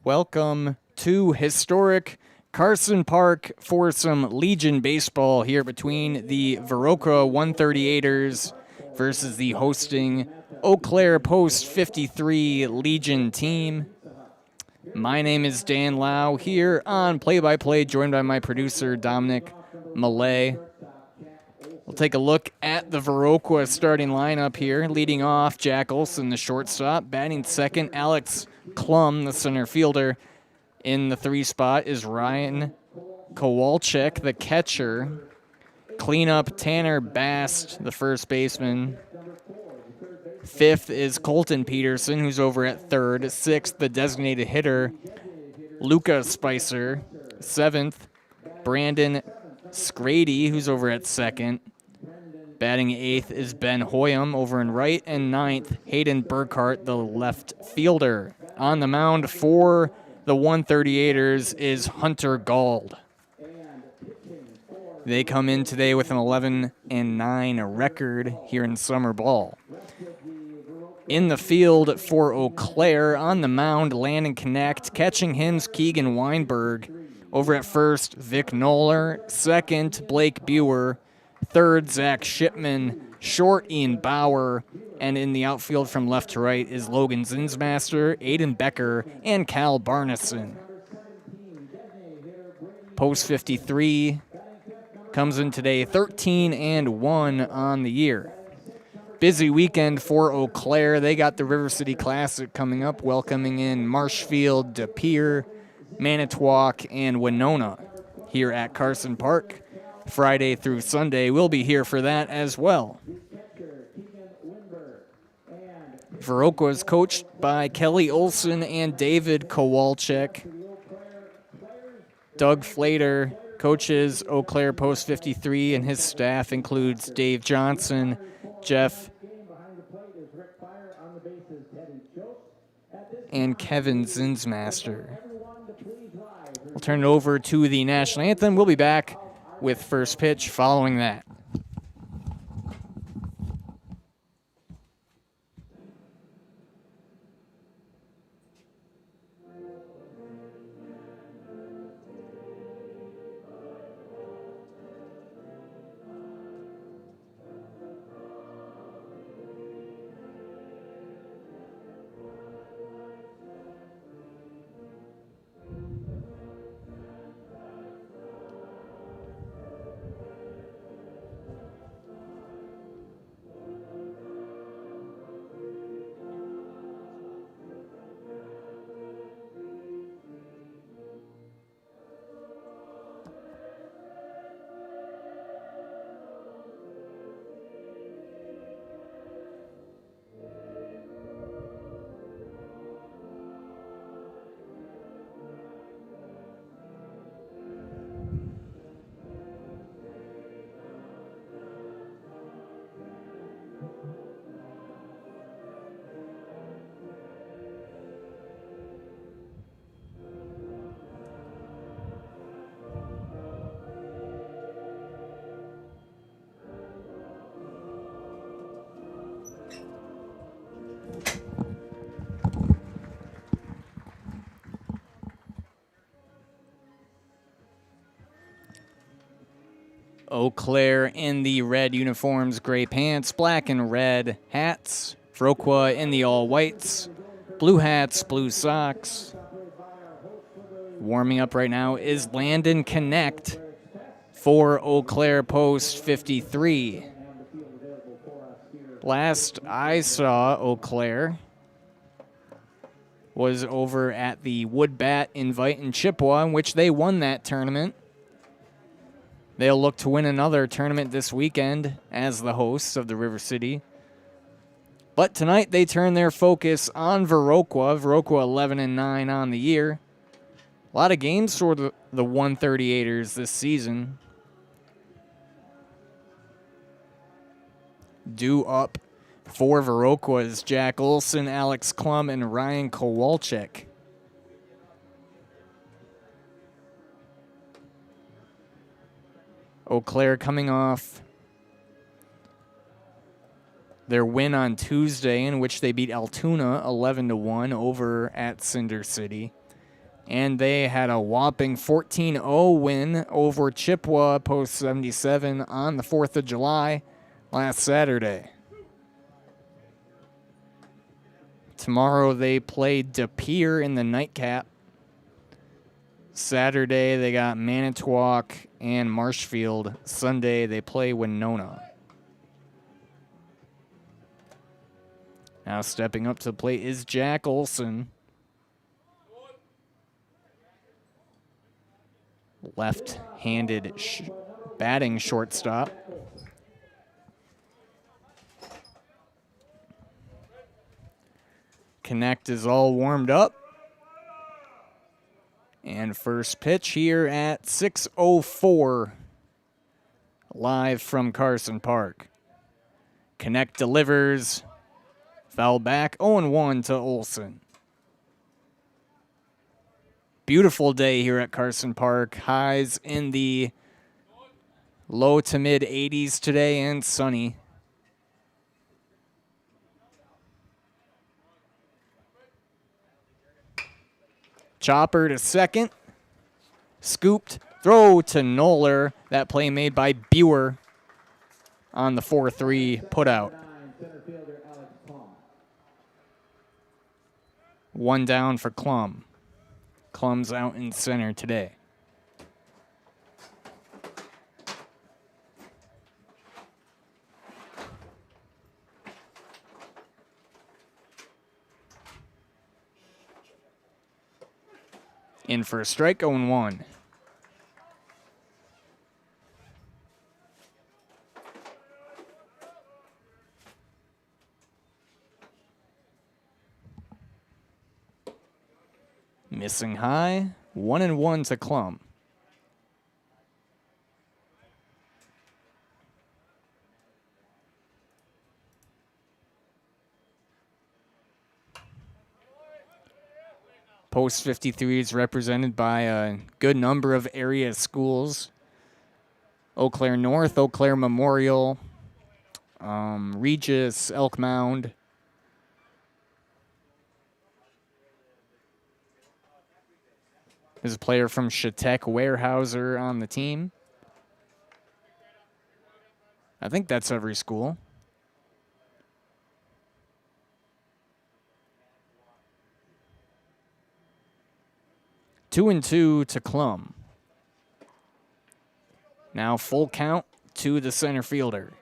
Welcome to historic Carson Park for some Legion baseball here between the Viroqua 138ers versus the hosting Eau Claire Post 53 Legion team. My name is Dan Lau here on Play-by-Play, joined by my producer Dominic Millay. We'll take a look at the Viroqua starting lineup here. Leading off, Jack Olson, the shortstop. Batting second, Alex Klum, the center fielder. In the 3 spot is Ryan Kowalczyk, the catcher. Cleanup, Tanner Bast, the first baseman. 5th is Colton Peterson, who's over at 3rd. 6th, the designated hitter, Luca Spicer. 7th, Brandon Scrady, who's over at 2nd. Batting 8th is Ben Hoyam over in right. And 9th, Hayden Burkhart, the left fielder. On the mound for the 138ers is Hunter Gauld. They come in today with an 11-9 record here in summer ball. In the field for Eau Claire, on the mound, Landon Connect. Catching him's Keegan Weinberg. Over at first, Vic Noller. 2nd, Blake Buer. 3rd, Zach Shipman. Short, Ian Bauer. And in the outfield from left to right is Logan Zinsmaster, Aiden Becker, and Cal Barneson. Post 53 comes in today 13-1 on the year. Busy weekend for Eau Claire. They got the River City Classic coming up, welcoming in Marshfield, De Pere, Manitowoc, and Winona here at Carson Park. Friday through Sunday, we'll be here for that as well. Viroqua is coached by Kelly Olson and David Kowalczyk. Doug Flater coaches Eau Claire Post 53, and his staff includes Dave Johnson, Jeff, and Kevin Zinsmaster. We'll turn it over to the national anthem. We'll be back with first pitch following that. Eau Claire in the red uniforms, gray pants, black and red hats. Viroqua in the all whites, blue hats, blue socks. Warming up right now is Landon Connect for Eau Claire Post 53. Last I saw Eau Claire was over at the Wood Bat Invite in Chippewa, in which they won that tournament. They'll look to win another tournament this weekend as the hosts of the River City. But tonight they turn their focus on Viroqua. Viroqua 11-9 on the year. A lot of games for the 138ers this season. Due up for Viroqua is Jack Olson, Alex Klum, and Ryan Kowalczyk. Eau Claire coming off their win on Tuesday, in which they beat Altoona 11-1 over at Cinder City. And they had a whopping 14-0 win over Chippewa post 77 on the 4th of July last Saturday. Tomorrow they play De Pere in the nightcap. Saturday they got Manitowoc and Marshfield. Sunday they play Winona. Now stepping up to the plate is Jack Olson. Left-handed batting shortstop. Connect is all warmed up. And first pitch here at 6:04, live from Carson Park. Connect delivers. Foul back, 0-1 to Olson. Beautiful day here at Carson Park. Highs in the low to mid 80s today and sunny. Chopper to second. Scooped. Throw to Noller. That play made by Buer on the 4-3 putout. One down for Klum. Klum's out in center today. In for a strike, 0-1. Missing high, 1-1 to Klum. Post 53 is represented by a good number of area schools. Eau Claire North, Eau Claire Memorial, Regis, Elk Mound. There's a player from Chautauqua Weyerhaeuser on the team. I think that's every school. Two and two to Klum. Now full count to the center fielder.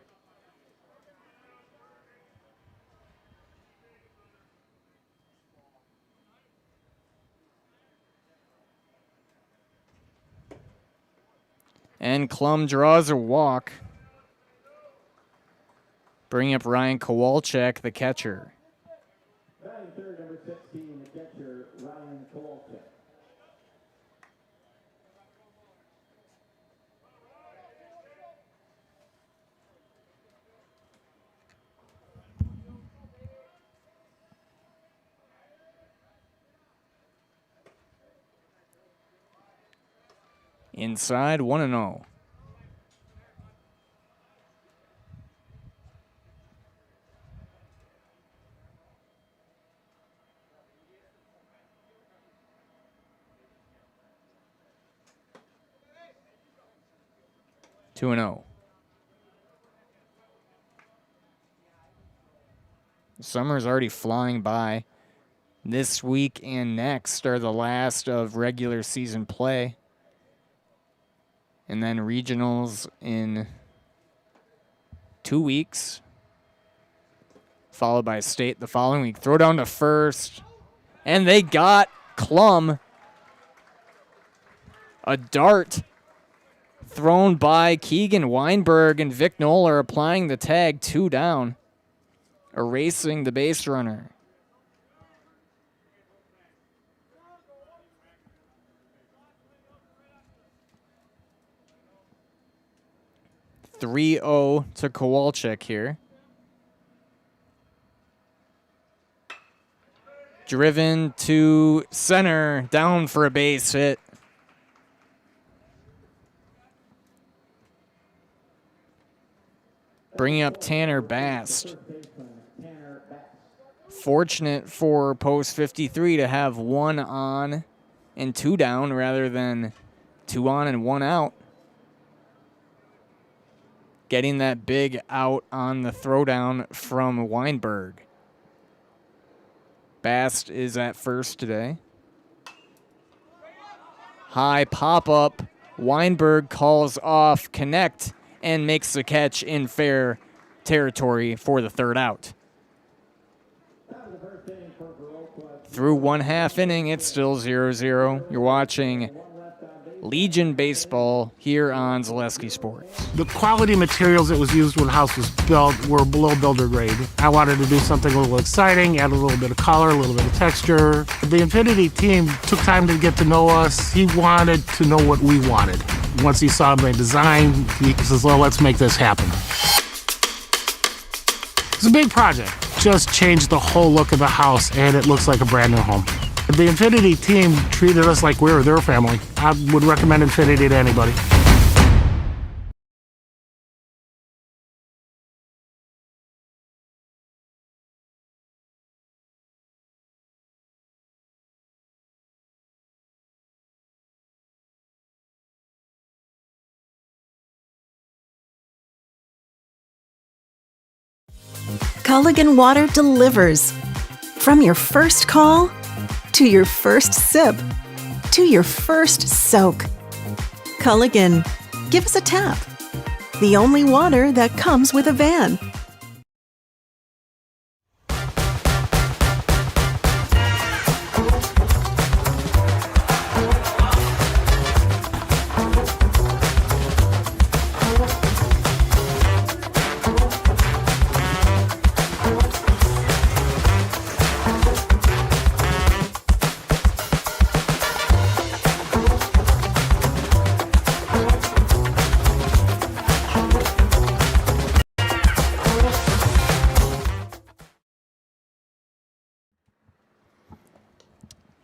And Klum draws a walk. Bring up Ryan Kowalczyk, the catcher. Batting third, number 16, the catcher, Ryan Kowalczyk. Inside, 1-0. Two and 0. Summer's already flying by. This week and next are the last of regular season play. And then regionals in 2 weeks. Followed by state the following week. Throw down to first. And they got Klum. A dart thrown by Keegan Weinberg, and Vic Noller applying the tag, 2 down. Erasing the base runner. (3-0) to Kowalczyk here. Driven to center, down for a base hit. Bringing up Tanner Bast. Fortunate for post 53 to have one on and 2 down rather than 2 on and 1 out. Getting that big out on the throwdown from Weinberg. Bast is at first today. High pop-up. Weinberg calls off, connect, and makes the catch in fair territory for the 3rd out. Through 1/2 inning, it's still 0-0. You're watching Legion Baseball here on Zaleski Sports. The quality materials that was used when the house was built were below builder grade. I wanted to do something a little exciting, add a little bit of color, a little bit of texture. The Infinity team took time to get to know us. He wanted to know what we wanted. Once he saw my design, he says, well, let's make this happen. It's a big project. Just changed the whole look of the house, and it looks like a brand new home. The Infinity team treated us like we were their family. I would recommend Infinity to anybody. Culligan Water delivers. From your first call, to your first sip, to your first soak. Culligan, give us a tap. The only water that comes with a van.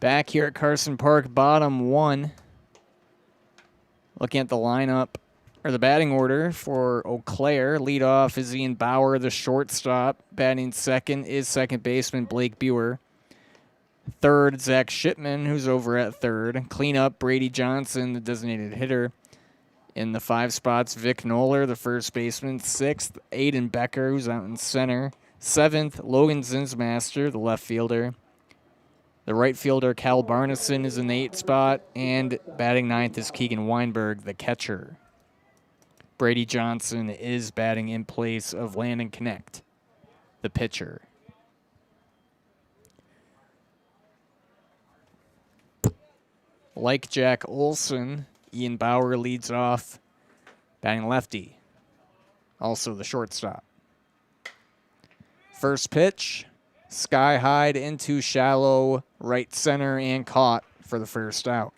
Back here at Carson Park, bottom 1. Looking at the lineup, or the batting order for Eau Claire. Leadoff is Ian Bauer, the shortstop. Batting second is second baseman Blake Buer. Third, Zach Shipman, who's over at third. Cleanup, Brady Johnson, the designated hitter. In the 5 spots, Vic Knoller, the first baseman. 6th, Aiden Becker, who's out in center. 7th, Logan Zinsmaster, the left fielder. The right fielder, Cal Barneson, is in the 8th spot, and batting 9th is Keegan Weinberg, the catcher. Brady Johnson is batting in place of Landon Connect, the pitcher. Like Jack Olson, Ian Bauer leads off, batting lefty, also the shortstop. First pitch. Sky high into shallow right center and caught for the first out.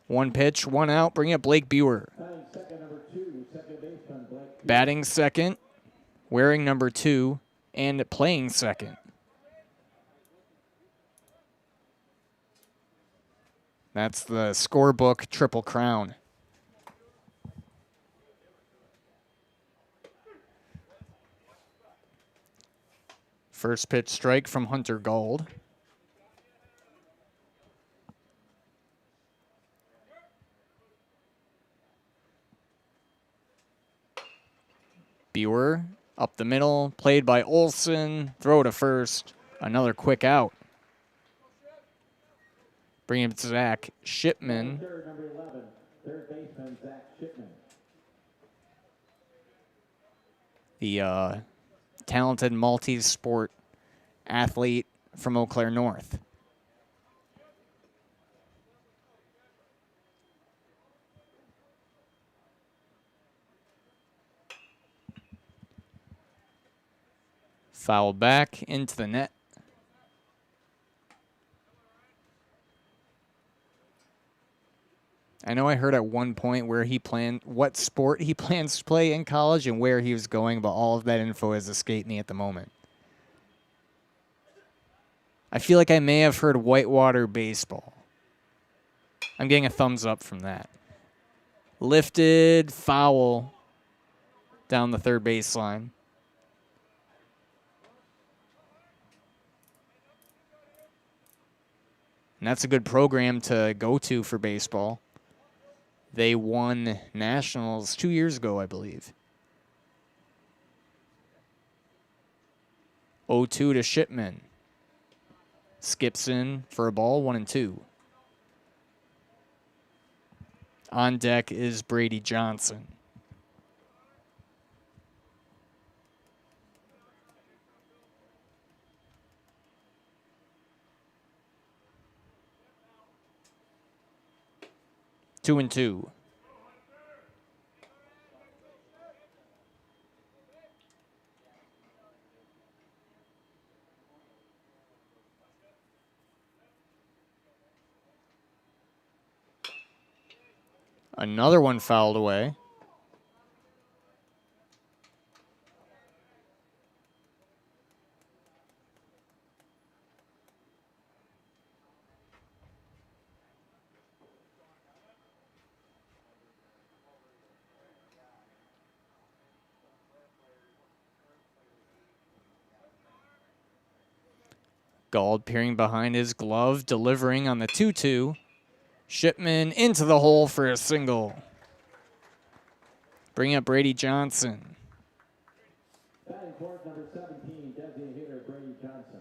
1 pitch, 1 out. Bring up Blake Buer. Batting second, wearing number 2, and playing second. That's the scorebook Triple Crown. First pitch strike from Hunter Gold. Buer up the middle, played by Olson. Throw to first. Another quick out. Bring him to Zach Shipman. Number 11, third baseman Zach Shipman. The talented multi-sport athlete from Eau Claire North. Foul back into the net. I know I heard at one point where he planned, what sport he plans to play in college and where he was going, but all of that info has escaped me at the moment. I feel like I may have heard whitewater baseball. I'm getting a thumbs up from that. Lifted, foul down the third baseline. And that's a good program to go to for baseball. They won nationals 2 years ago, I believe. 0-2 to Shipman. Skips in for a ball, 1-2. On deck is Brady Johnson. Two and two. Another one fouled away. Gauld peering behind his glove, delivering on the 2-2. Shipman into the hole for a single. Bring up Brady Johnson. Batting fourth, number 17, designated hitter Brady Johnson.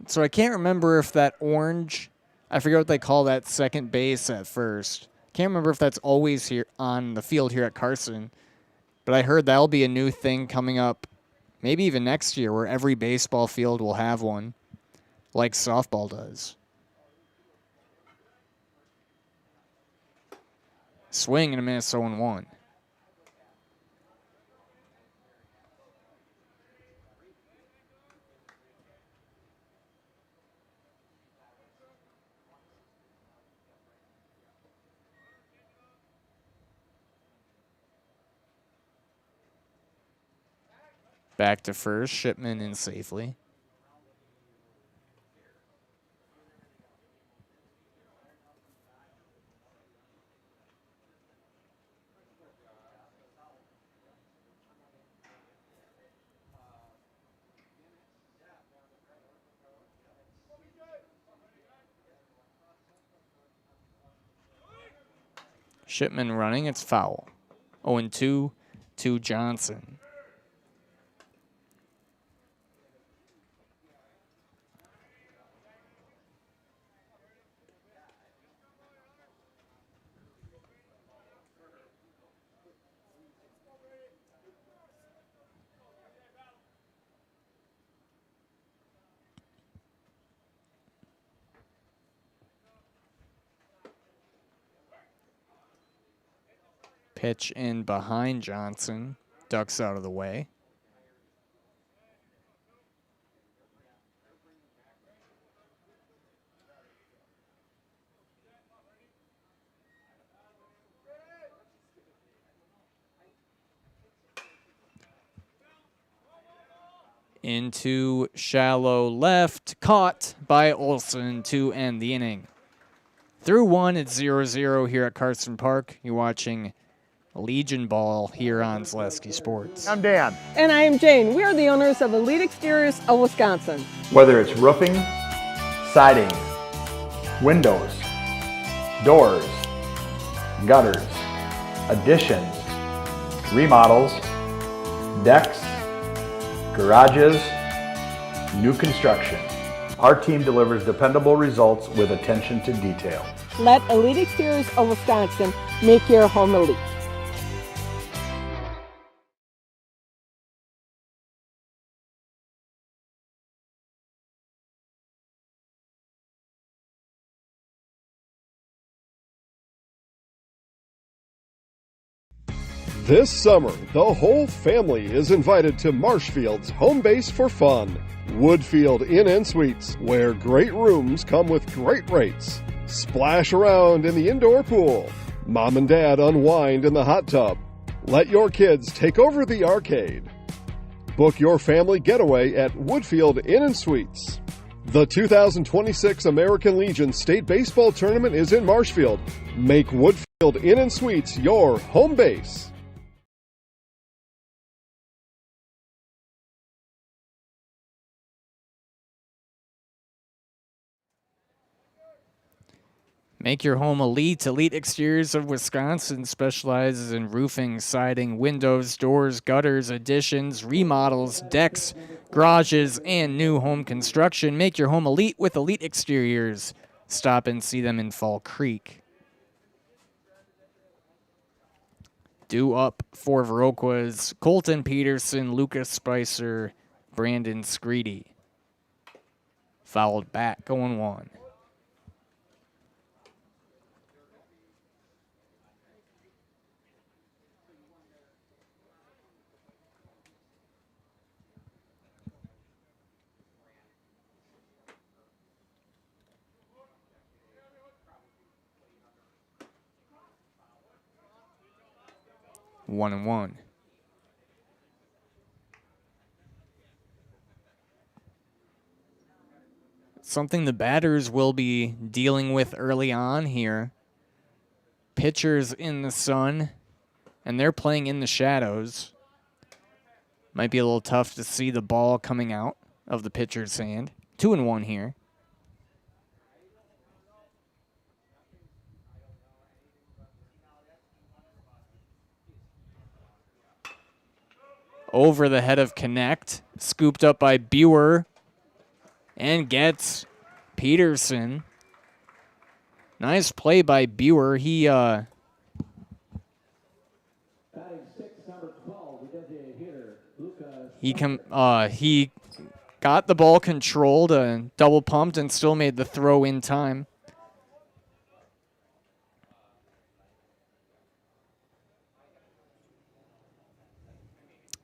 So I can't remember if that orange, I forget what they call that second base at first. Can't remember if that's always here on the field here at Carson. But I heard that'll be a new thing coming up, maybe even next year, where every baseball field will have one, like softball does. Swing and a miss, 0-1. Back to first, Shipman in safely. Shipman running, it's foul. 0-2 to Johnson. Pitch in behind Johnson. Ducks out of the way. Into shallow left. Caught by Olsen to end the inning. Through one, it's 0-0 here at Carson Park. You're watching Legion Ball here on Zaleski Sports. I'm Dan. And I am Jane. We are the owners of Elite Exteriors of Wisconsin. Whether it's roofing, siding, windows, doors, gutters, additions, remodels, decks, garages, new construction, our team delivers dependable results with attention to detail. Let Elite Exteriors of Wisconsin make your home elite. This summer, the whole family is invited to Marshfield's home base for fun. Woodfield Inn & Suites, where great rooms come with great rates. Splash around in the indoor pool. Mom and Dad unwind in the hot tub. Let your kids take over the arcade. Book your family getaway at Woodfield Inn & Suites. The 2026 American Legion State Baseball Tournament is in Marshfield. Make Woodfield Inn & Suites your home base. Make your home elite. Elite Exteriors of Wisconsin specializes in roofing, siding, windows, doors, gutters, additions, remodels, decks, garages, and new home construction. Make your home elite with Elite Exteriors. Stop and see them in Fall Creek. Due up for Viroqua's Colton Peterson, Lucas Spicer, Brandon Screedy. Fouled back, going one. One and one. Something the batters will be dealing with early on here. Pitchers in the sun, and they're playing in the shadows. Might be a little tough to see the ball coming out of the pitcher's hand. 2-1 here. Over the head of Connect. Scooped up by Buer. And gets Peterson. Nice play by Buer. He Batting six, number 12, the designated hitter, Lucas. he got the ball controlled, double pumped, and still made the throw in time.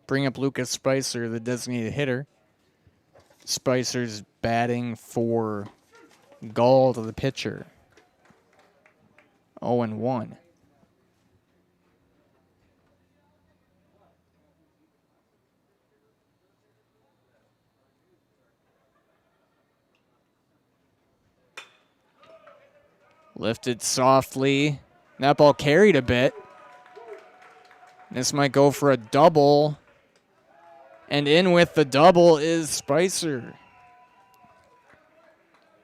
Bring up Lucas Spicer, the designated hitter. Spicer's batting for Gall to the pitcher. 0-1. Lifted softly. That ball carried a bit. This might go for a double. And in with the double is Spicer.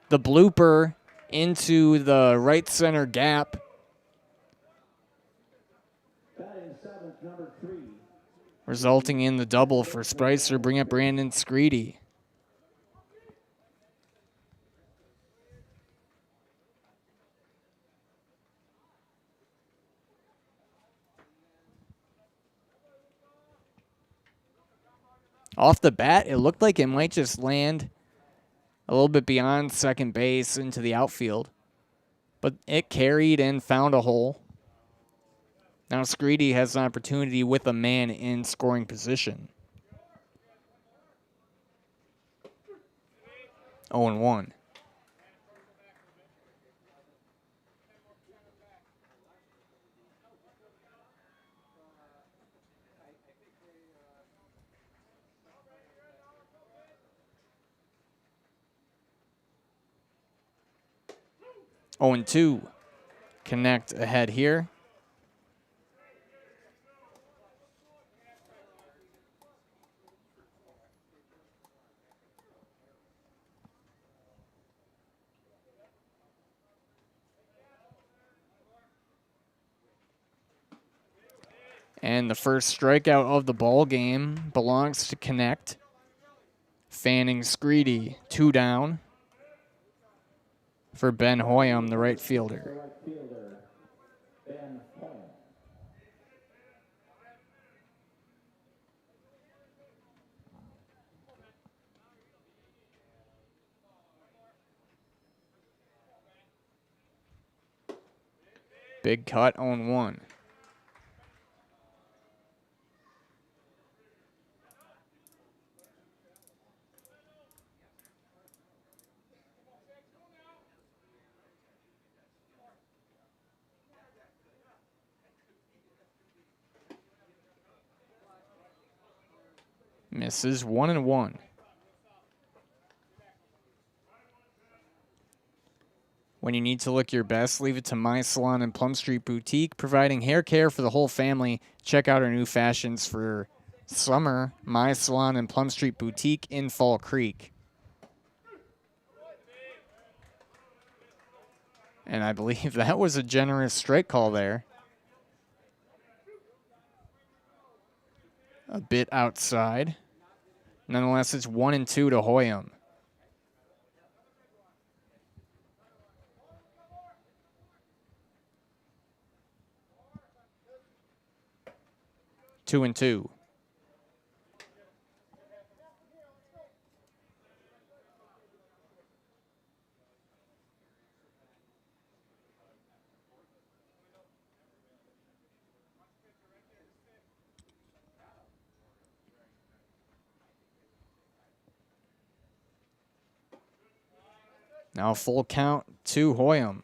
The blooper into the right center gap. Batting seventh, number 3. Resulting in the double for Spicer. Bring up Brandon Screedy. Off the bat, it looked like it might just land a little bit beyond second base into the outfield. But it carried and found a hole. Now Screedy has an opportunity with a man in scoring position. 0-1. Oh, and 2. Connect ahead here. And the first strikeout of the ball game belongs to Connect. Fanning Screedy, 2 down for Ben Hoyam, the right fielder. Right fielder, Ben Hoyam. Big cut, 0-1. Misses 1-1. When you need to look your best, leave it to My Salon and Plum Street Boutique, providing hair care for the whole family. Check out our new fashions for summer. My Salon and Plum Street Boutique in Fall Creek. And I believe that was a generous strike call there. A bit outside. Nonetheless, it's 1-2 to Hoyam. Two and two. Now full count to Hoyam.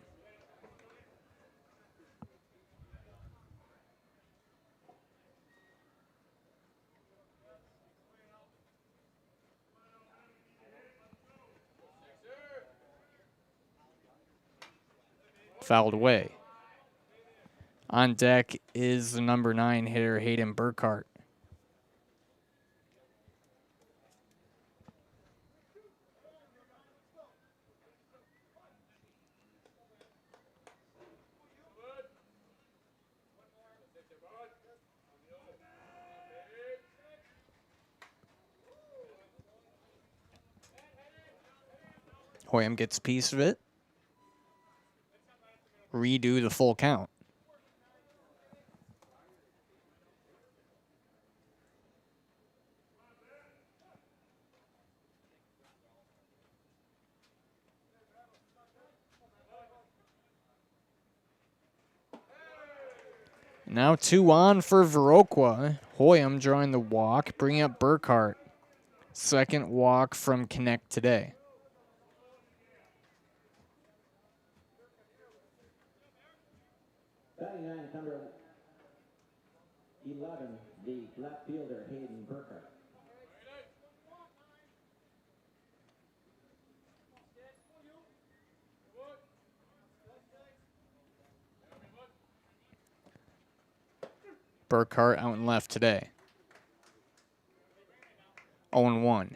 Fouled away. On deck is the number 9 hitter, Hayden Burkhart. Hoyam gets a piece of it. Redo the full count. Now 2 on for Viroqua. Hoyam drawing the walk, bringing up Burkhart. Second walk from Connect today. Batting nine, number 11, the left fielder, Hayden Burkhart. Burkhart out and left today. 0-1.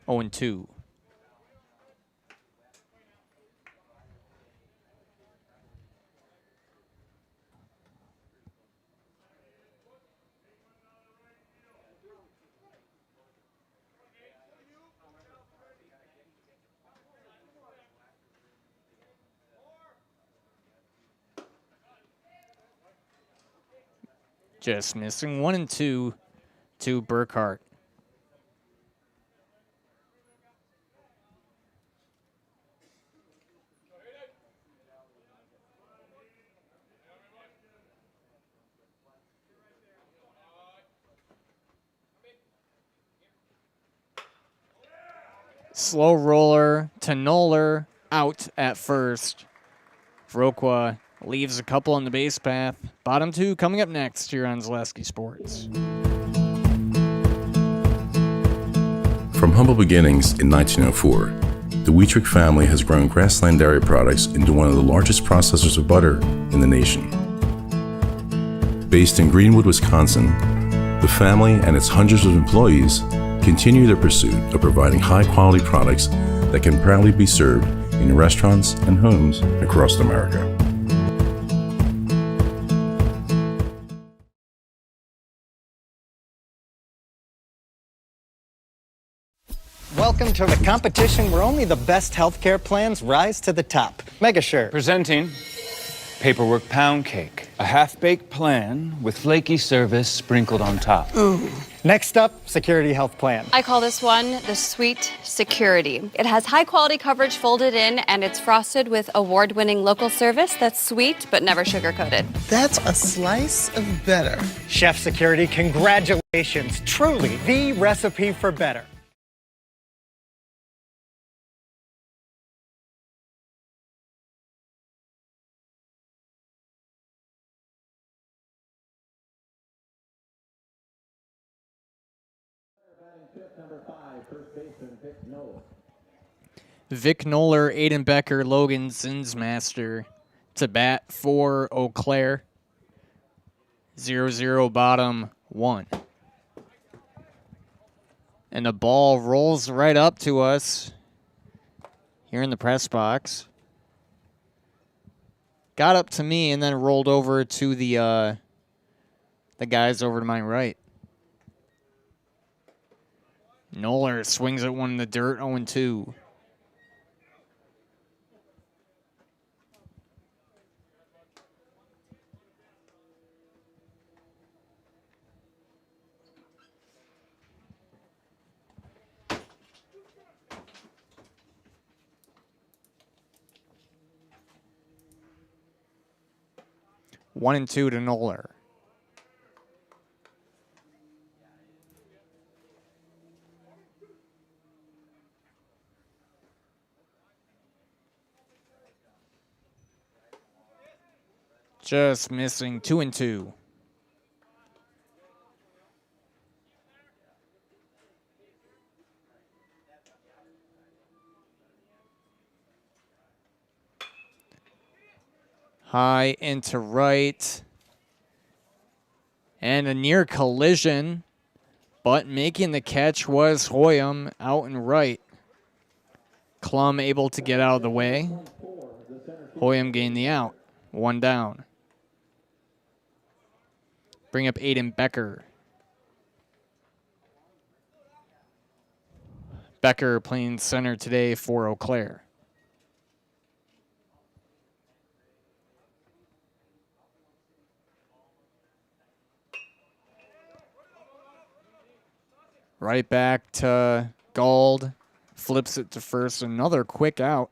Oh, and 2. Just missing 1 and 2 to Burkhart. Slow roller to Noller, out at first. Viroqua leaves a couple on the base path. Bottom 2 coming up next here on Zaleski Sports. From humble beginnings in 1904, the Wheatrick family has grown Grassland Dairy Products into one of the largest processors of butter in the nation. Based in Greenwood, Wisconsin, the family and its hundreds of employees continue their pursuit of providing high-quality products that can proudly be served in restaurants and homes across America. Welcome to the competition where only the best healthcare plans rise to the top. Megasure. Presenting Paperwork Pound Cake, a half-baked plan with flaky service sprinkled on top. Next up, Security Health Plan. I call this one the Sweet Security. It has high-quality coverage folded in, and it's frosted with award-winning local service that's sweet but never sugar-coated. That's a slice of better. Chef Security, congratulations. Truly the recipe for better. Number 5, first baseman, Vic Noller. Vic Noller, Aiden Becker, Logan Zinsmaster to bat for Eau Claire. 0-0 bottom 1. And the ball rolls right up to us here in the press box. Got up to me and then rolled over to the guys over to my right. Noller swings at one in the dirt, 0-2. One and 2 to Noller. Just missing 2 and 2. High into right. And a near collision, but making the catch was Hoyam out and right. Klum able to get out of the way. Hoyam gained the out. 1 down. Bring up Aiden Becker. Becker playing center today for Eau Claire. Right back to Gold. Flips it to first. Another quick out.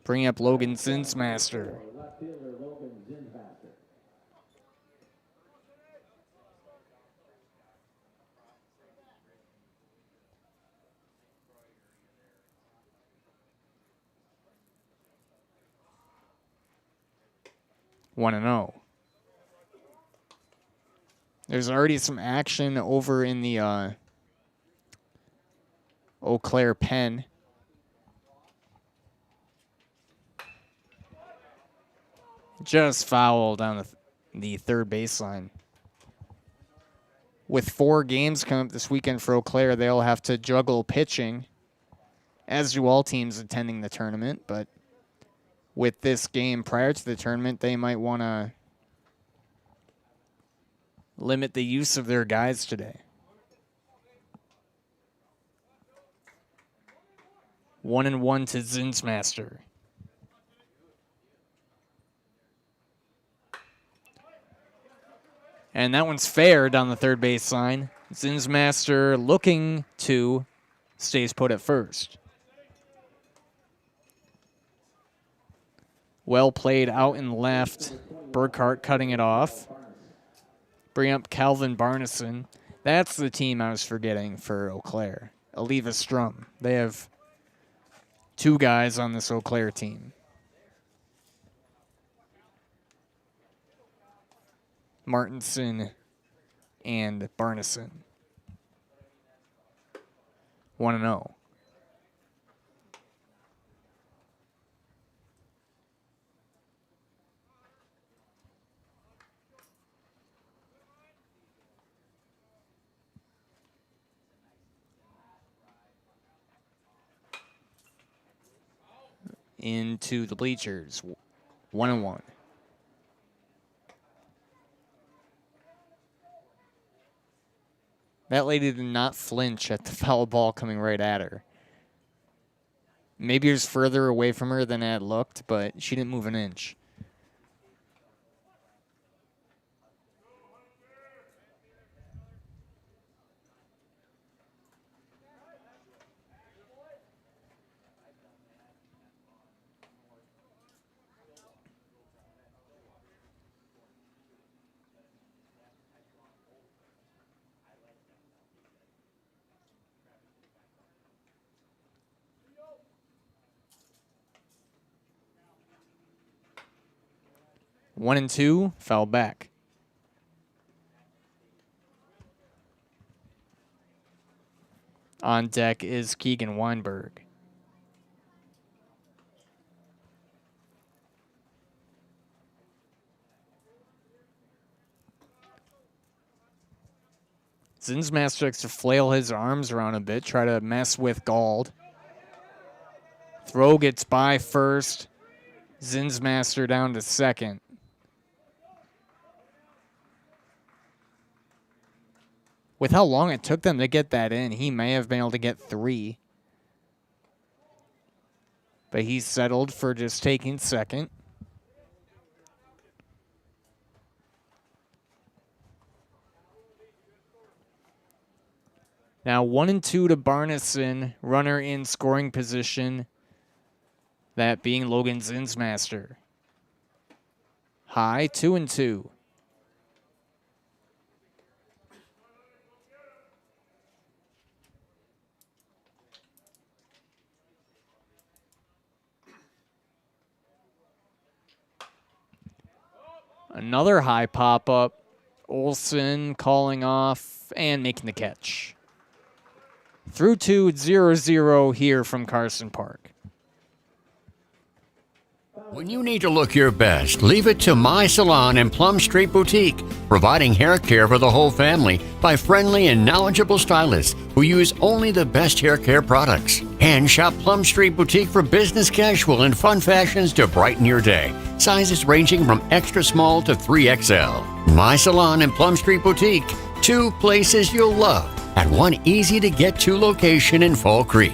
Bring up Logan Zinsmaster. Left fielder Logan Zinsmaster. One and 0. There's already some action over in the Eau Claire pen. Just fouled on the third baseline. With 4 games coming up this weekend for Eau Claire, they'll have to juggle pitching, as do all teams attending the tournament. But with this game prior to the tournament, they might want to limit the use of their guys today. 1 and 1 to Zinsmaster. And that one's fair down the third baseline. Zinsmaster looking to stays put at first. Well played out and left. Burkhart cutting it off. Bring up Calvin Barneson. That's the team I was forgetting for Eau Claire. Aliva Strum. They have 2 guys on this Eau Claire team. Martinson and Barneson. 1 and 0. Into the bleachers. 1 and 1. That lady did not flinch at the foul ball coming right at her. Maybe it was further away from her than it had looked, but she didn't move an inch. One and 2, foul back. On deck is Keegan Weinberg. Zinsmaster likes to flail his arms around a bit, try to mess with Gald. Throw gets by first. Zinsmaster down to second. With how long it took them to get that in, he may have been able to get 3. But he's settled for just taking second. Now 1-2 to Barneson, runner in scoring position, that being Logan Zinsmaster. High, 2-2. Another high pop-up. Olsen calling off and making the catch. Through 2, 0-0 here from Carson Park. When you need to look your best, leave it to My Salon and Plum Street Boutique, providing hair care for the whole family by friendly and knowledgeable stylists who use only the best hair care products. And shop Plum Street Boutique for business casual and fun fashions to brighten your day. Sizes ranging from extra small to 3XL. My Salon and Plum Street Boutique, 2 places you'll love at one easy-to-get-to location in Fall Creek.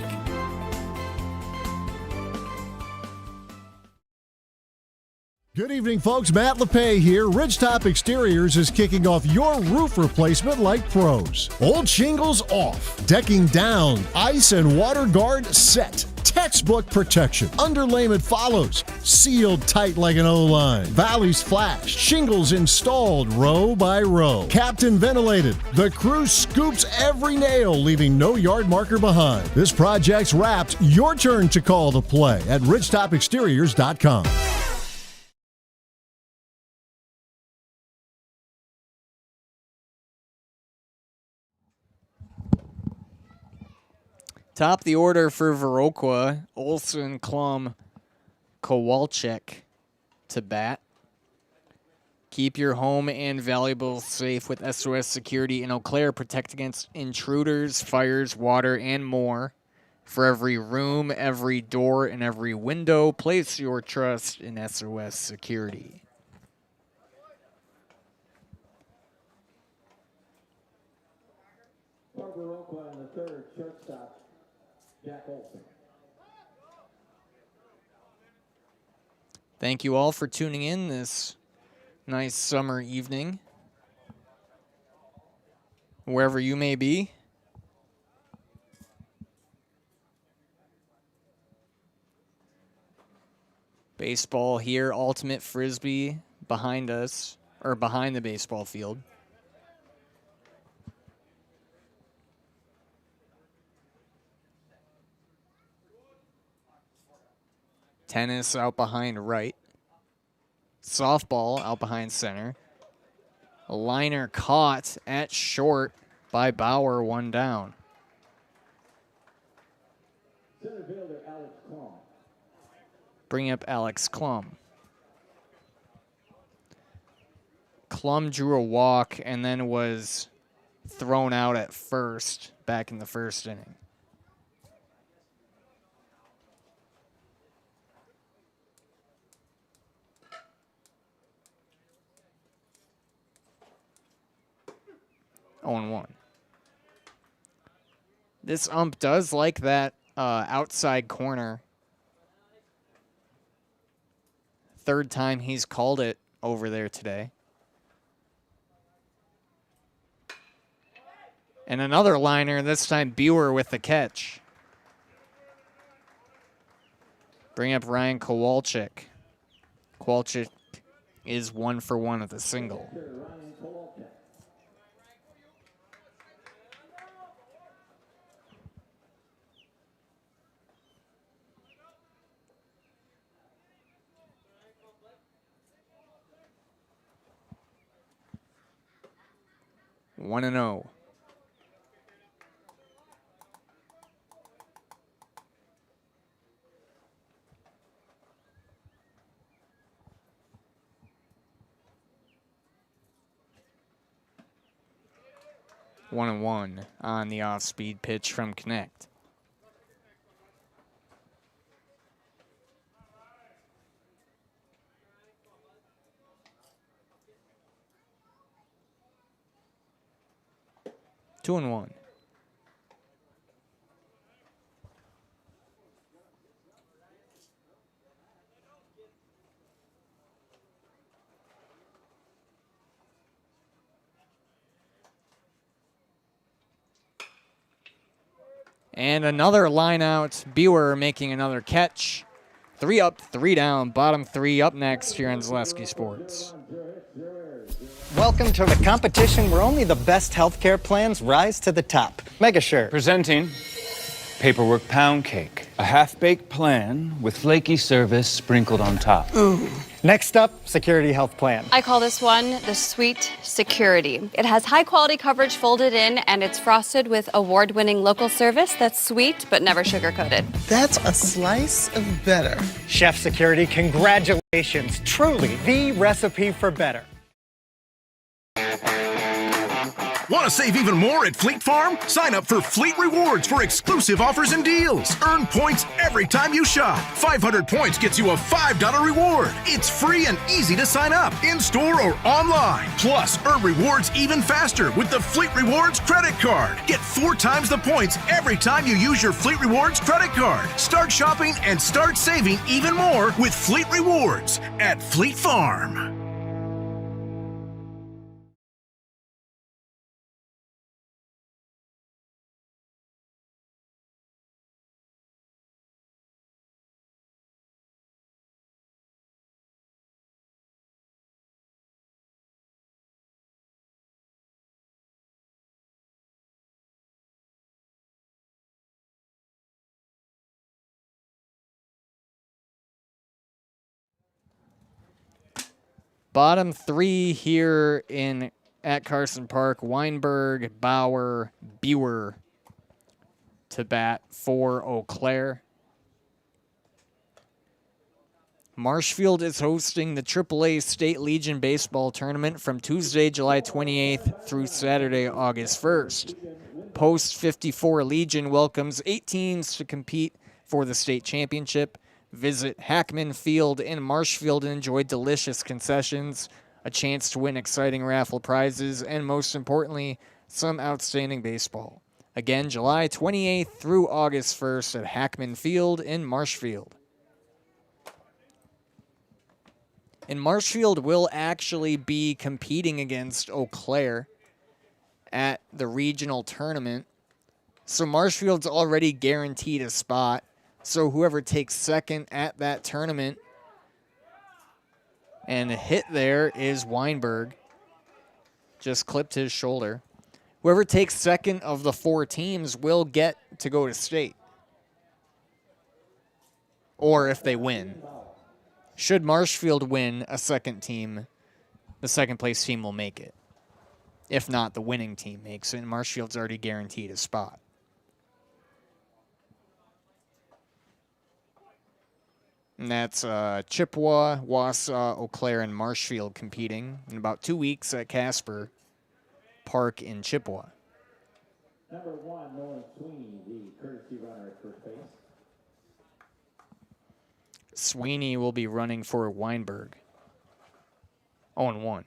Good evening, folks. Matt LePay here. Ridgetop Exteriors is kicking off your roof replacement like pros. Old shingles off, decking down, ice and water guard set. Textbook protection. Underlayment follows. Sealed tight like an O-line. Valleys flashed. Shingles installed row by row. Captain ventilated. The crew scoops every nail, leaving no yard marker behind. This project's wrapped. Your turn to call the play at ridgetopexteriors.com. Top the order for Viroqua, Olsen, Klum, Kowalczyk to bat. Keep your home and valuables safe with SOS Security in Eau Claire. Protect against intruders, fires, water, and more. For every room, every door, and every window, place your trust in SOS Security. Viroqua in the third, shortstop, Jack Olsen. Thank you all for tuning in this nice summer evening, wherever you may be. Baseball here, Ultimate Frisbee behind us, or behind the baseball field. Tennis out behind right. Softball out behind center. A liner caught at short by Bauer, 1 down. Center fielder Alex Klum. Bring up Alex Klum. Klum drew a walk and then was thrown out at first, back in the first inning. Oh, 1. This ump does like that outside corner. Third time he's called it over there today. And another liner, this time Buer with the catch. Bring up Ryan Kowalczyk. Kowalczyk is 1 for 1 with a single. Ryan Kowalczyk. 1-0. 1-1 on the off-speed pitch from Connect. Two and one. And another line out. Buer making another catch. 3 up, 3 down. Bottom 3 up next here on Zaleski Sports. Welcome to the competition where only the best healthcare plans rise to the top. Megashare. Presenting Paperwork Pound Cake. A half-baked plan with flaky service sprinkled on top. Ooh. Next up, Security Health Plan. I call this one the Sweet Security. It has high-quality coverage folded in, and it's frosted with award-winning local service that's sweet but never sugar-coated. That's a slice of better. Chef Security, congratulations. Truly the recipe for better. Want to save even more at Fleet Farm? Sign up for Fleet Rewards for exclusive offers and deals. Earn points every time you shop. 500 points gets you a $5 reward. It's free and easy to sign up, in-store or online. Plus, earn rewards even faster with the Fleet Rewards credit card. Get 4 times the points every time you use your Fleet Rewards credit card. Start shopping and start saving even more with Fleet Rewards at Fleet Farm. Bottom 3 here at Carson Park. Weinberg, Bauer, Buer to bat for Eau Claire. Marshfield is hosting the AAA State Legion Baseball Tournament from Tuesday, July 28th through Saturday, August 1st. Post 54 Legion welcomes 8 teams to compete for the state championship. Visit Hackman Field in Marshfield and enjoy delicious concessions, a chance to win exciting raffle prizes, and most importantly, some outstanding baseball. Again, July 28th through August 1st at Hackman Field in Marshfield. And Marshfield will actually be competing against Eau Claire at the regional tournament. So Marshfield's already guaranteed a spot. So whoever takes second at that tournament and a hit there is Weinberg. Just clipped his shoulder. Whoever takes second of the 4 teams will get to go to state. Or if they win. Should Marshfield win a second team, the second place team will make it. If not, the winning team makes it, and Marshfield's already guaranteed a spot. And that's Chippewa, Wausau, Eau Claire, and Marshfield competing in about 2 weeks at Casper Park in Chippewa. Number 1, Nolan Sweeney, the courtesy runner at first base. Sweeney will be running for Weinberg. 0-1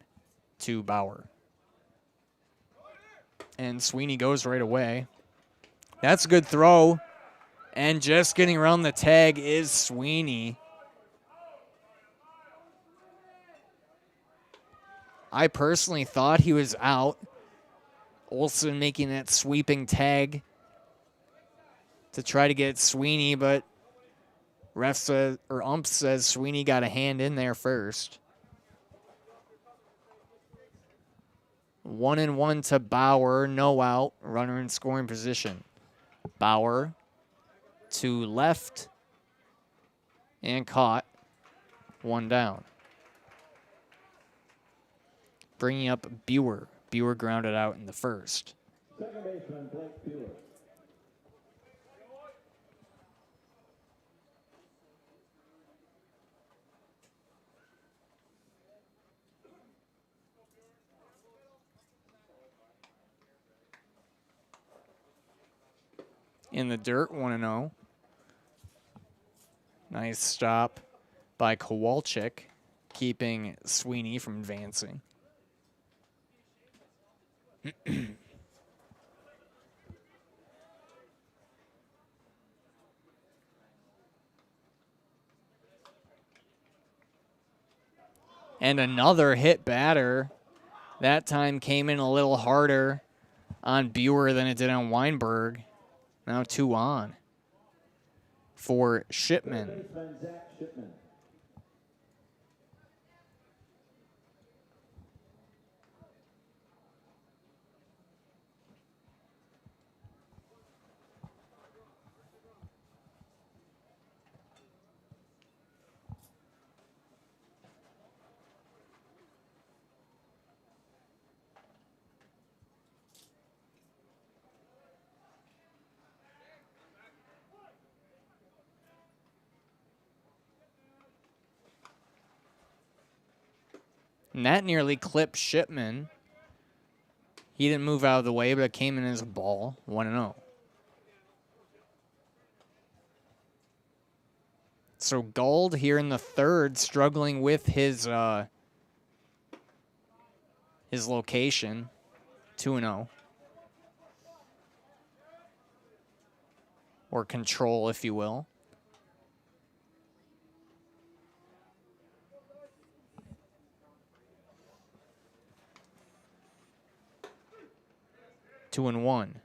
to Bauer. And Sweeney goes right away. That's a good throw. And just getting around the tag is Sweeney. I personally thought he was out. Olsen making that sweeping tag to try to get Sweeney, but ump says Sweeney got a hand in there first. 1-1 to Bauer, no out, runner in scoring position. Bauer to left and caught, 1 down. Bringing up Buer. Buer grounded out in the first. Second baseman, Blake Buer. in the dirt, 1-0. Nice stop by Kowalczyk, keeping Sweeney from advancing. And another hit batter. That time came in a little harder on Buer than it did on Weinberg. Now 2 on for Shipman. And that nearly clipped Shipman. He didn't move out of the way, but it came in as a ball. 1-0. So Gold here in the third, struggling with his location. 2-0. Or control, if you will. Two and one.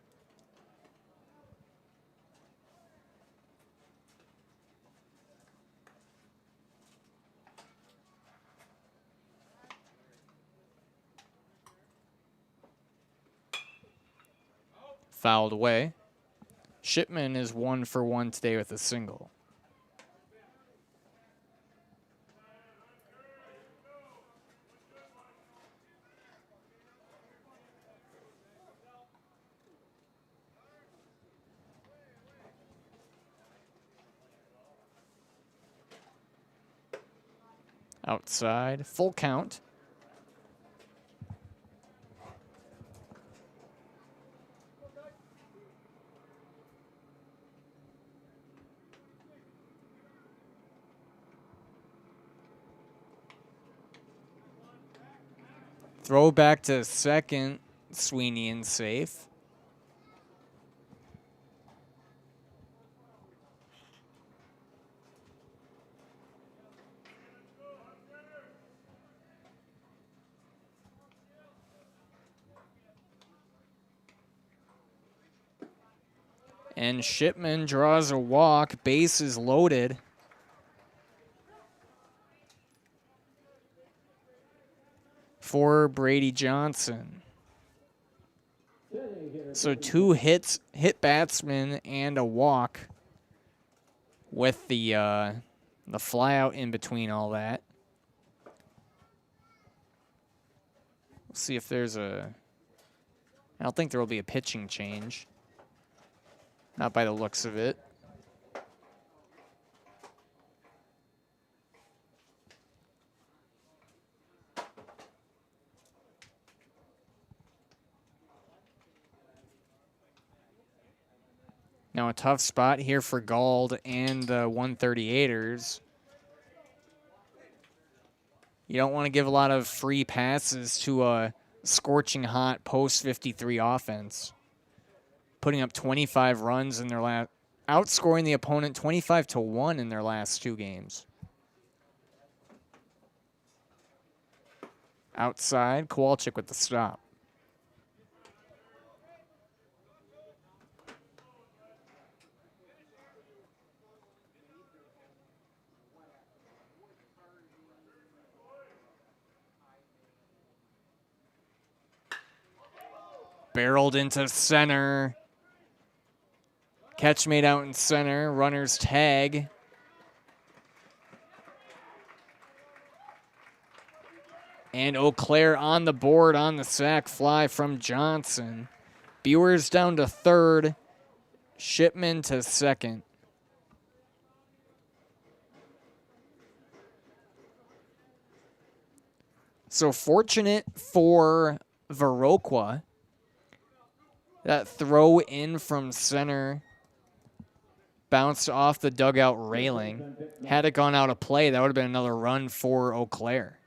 Fouled away. Shipman is 1 for 1 today with a single. Outside, full count. Throw back to second, Sweeney and safe. And Shipman draws a walk, bases loaded. For Brady Johnson. So 2 hit batsmen and a walk with the fly out in between all that. We'll see if there's I don't think there will be a pitching change. Not by the looks of it. Now a tough spot here for Gold and the 138ers. You don't want to give a lot of free passes to a scorching hot post-53 offense. Putting up 25 runs in their last, outscoring the opponent 25-1 in their last 2 games. Outside, Kowalczyk with the stop. Barreled into center. Catch made out in center. Runner's tag. And Eau Claire on the board on the sac fly from Johnson. Buer's down to third. Shipman to second. So fortunate for Viroqua. That throw in from center bounced off the dugout railing. Had it gone out of play, that would have been another run for Eau Claire.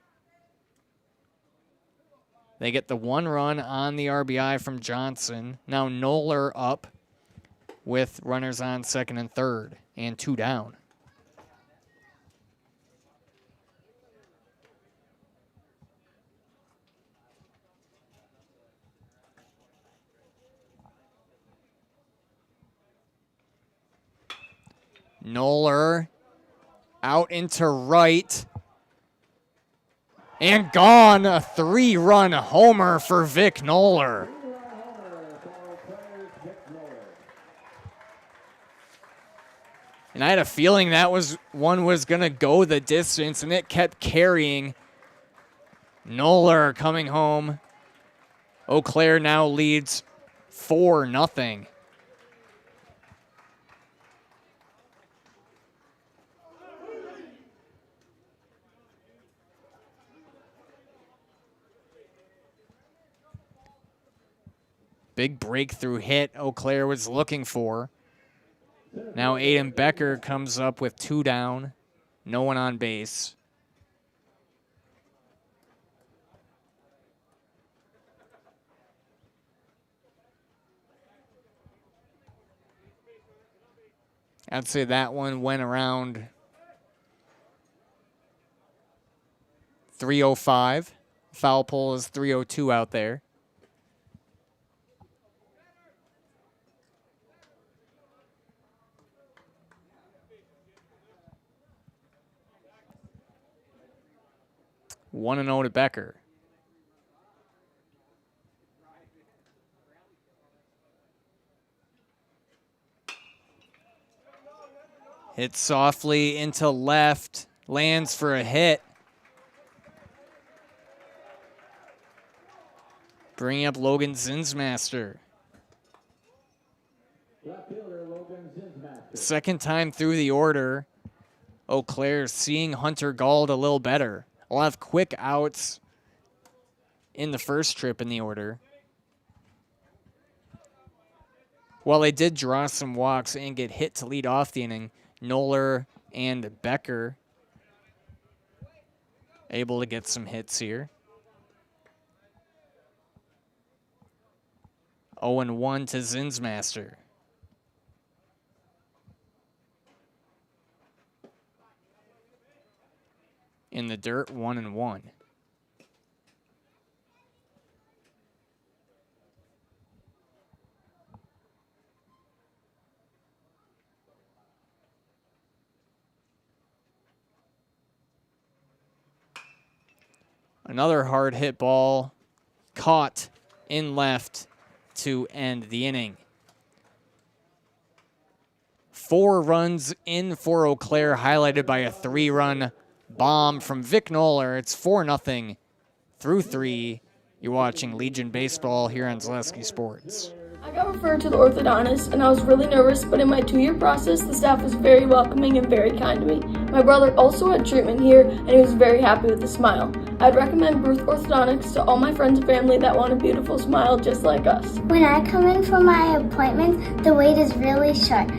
They get the 1 run on the RBI from Johnson. Now Noller up with runners on second and third and 2 down. Noller out into right. And gone, a 3-run homer for Vic Noller. And I had a feeling that one was going to go the distance, and it kept carrying. Noller coming home. Eau Claire now leads 4-0. Big breakthrough hit Eau Claire was looking for. Now Aiden Becker comes up with 2 down, no one on base. I'd say that one went around 305. Foul pole is 302 out there. One and 0 to Becker. Hit softly into left, lands for a hit. Bringing up Logan Zinsmaster. Second time through the order, Eau Claire seeing Hunter Gauld a little better. A lot of quick outs in the first trip in the order. While they did draw some walks and get hit to lead off the inning, Noller and Becker able to get some hits here. 0-1 to Zinsmaster. In the dirt, 1-1. Another hard hit ball caught in left to end the inning. 4 runs in for Eau Claire, highlighted by a 3-run bomb from Vic Noller. It's 4-0 through 3. You're watching Legion Baseball here on Zaleski Sports. I got referred to the orthodontist, and I was really nervous, but in my 2-year process, the staff was very welcoming and very kind to me. My brother also had treatment here, and he was very happy with the smile. I'd recommend Bruce Orthodontics to all my friends and family that want a beautiful smile just like us. When I come in for my appointment, the wait is really short.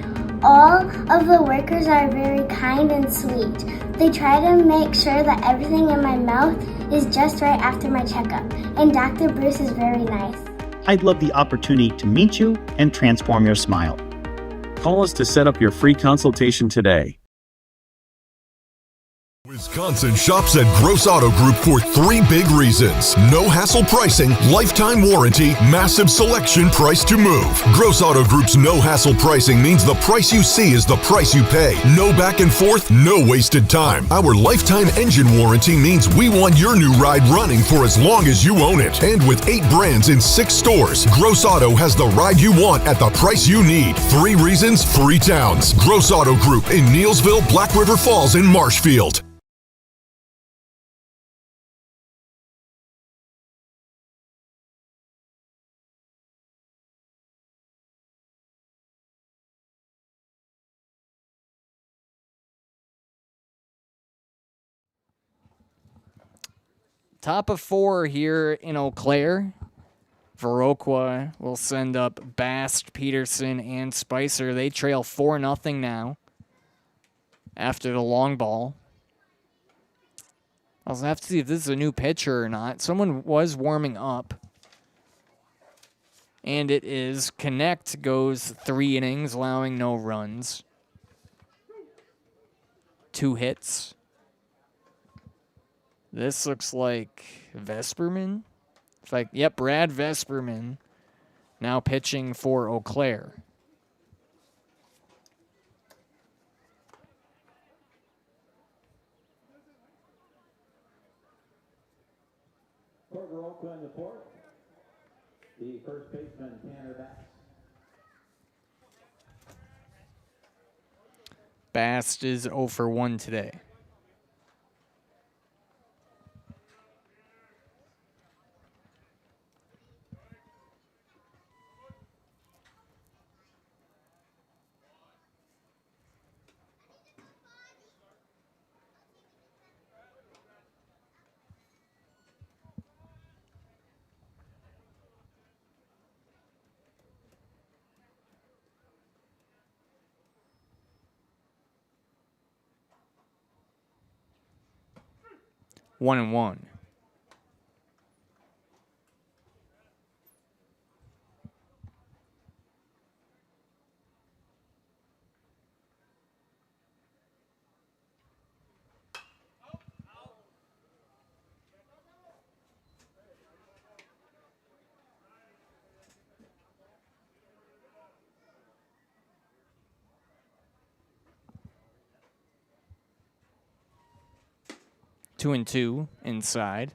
All of the workers are very kind and sweet. They try to make sure that everything in my mouth is just right after my checkup, and Dr. Bruce is very nice. I'd love the opportunity to meet you and transform your smile. Call us to set up your free consultation today. Wisconsin shops at Gross Auto Group for 3 big reasons. No hassle pricing, lifetime warranty, massive selection, price to move. Gross Auto Group's no hassle pricing means the price you see is the price you pay. No back and forth, no wasted time. Our lifetime engine warranty means we want your new ride running for as long as you own it. And with 8 brands in 6 stores, Gross Auto has the ride you want at the price you need. 3 reasons, 3 towns. Gross Auto Group in Neelsville, Black River Falls, and Marshfield. Top of 4 here in Eau Claire Viroqua will send up Bast, Peterson, and Spicer. They trail 4-0 now after the long ball. I'll have to see if this is a new pitcher or not. Someone was warming up. And it is. Connect goes 3 innings, allowing no runs. 2 hits. This looks like Vesperman. Yep, Brad Vesperman now pitching for Eau Claire. For Viroqua in the fourth, the first baseman, Tanner Bass. Bast is 0 for 1 today. One and one. Two and two inside.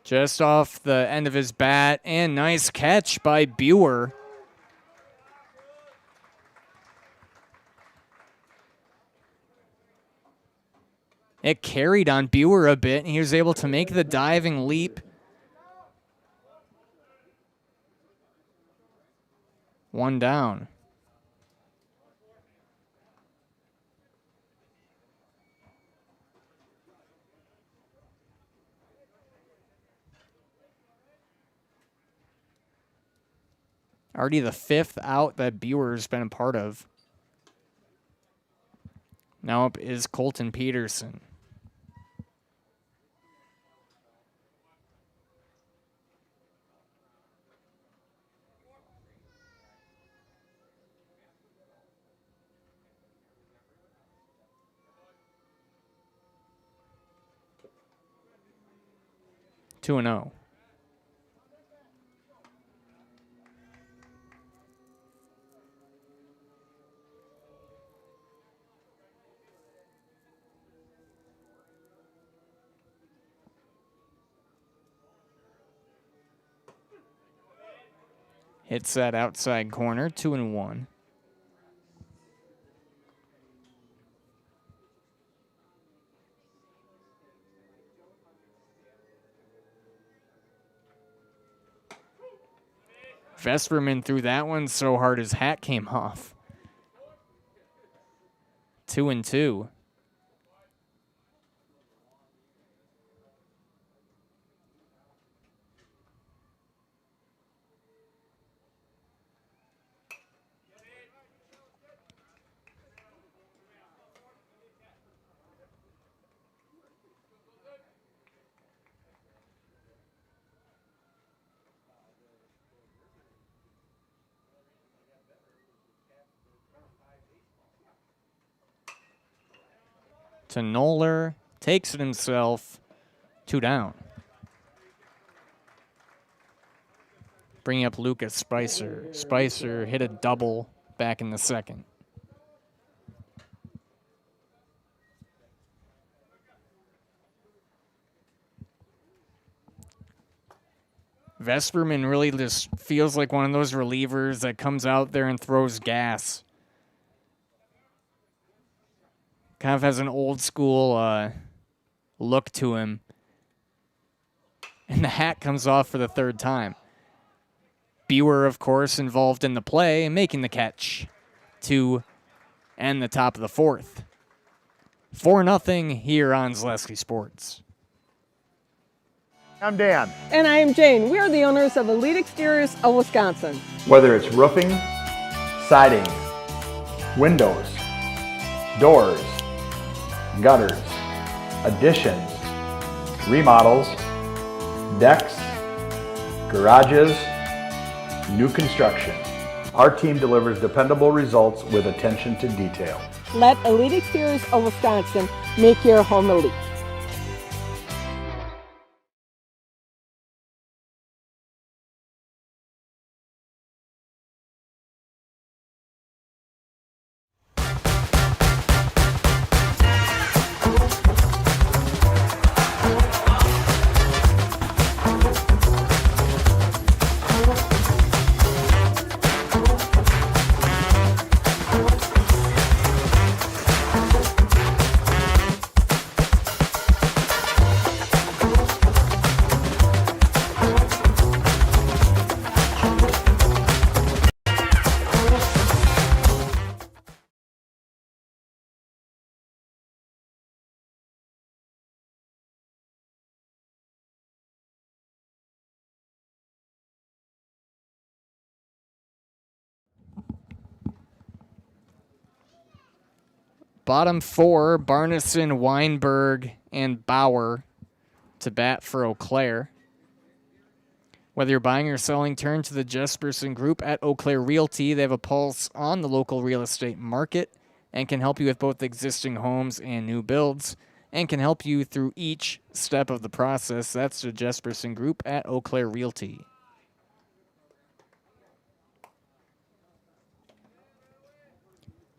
Just off the end of his bat, and nice catch by Buer. It carried on Buer a bit, and he was able to make the diving leap. One down. Already the 5th out that Buer's been a part of. Now up is Colton Peterson. Two and 0. Hits that outside corner, 2 and 1. Vesperman threw that one so hard his hat came off. 2 and 2. To Noller, takes it himself, 2 down. Bringing up Lucas Spicer. Spicer hit a double back in the 2nd. Vesperman really just feels like one of those relievers that comes out there and throws gas. Kind of has an old school look to him. And the hat comes off for the 3rd time. Buer, of course, involved in the play, making the catch to end the top of the fourth. 4-0 here on Zaleski Sports. I'm Dan. And I am Jane. We are the owners of Elite Exteriors of Wisconsin. Whether it's roofing, siding, windows, doors, gutters, additions, remodels, decks, garages, new construction, our team delivers dependable results with attention to detail. Let Elite Exteriors of Wisconsin make your home elite. Bottom four, Barneson, Weinberg, and Bauer to bat for Eau Claire. Whether you're buying or selling, turn to the Jesperson Group at Eau Claire Realty. They have a pulse on the local real estate market and can help you with both existing homes and new builds and can help you through each step of the process. That's the Jesperson Group at Eau Claire Realty.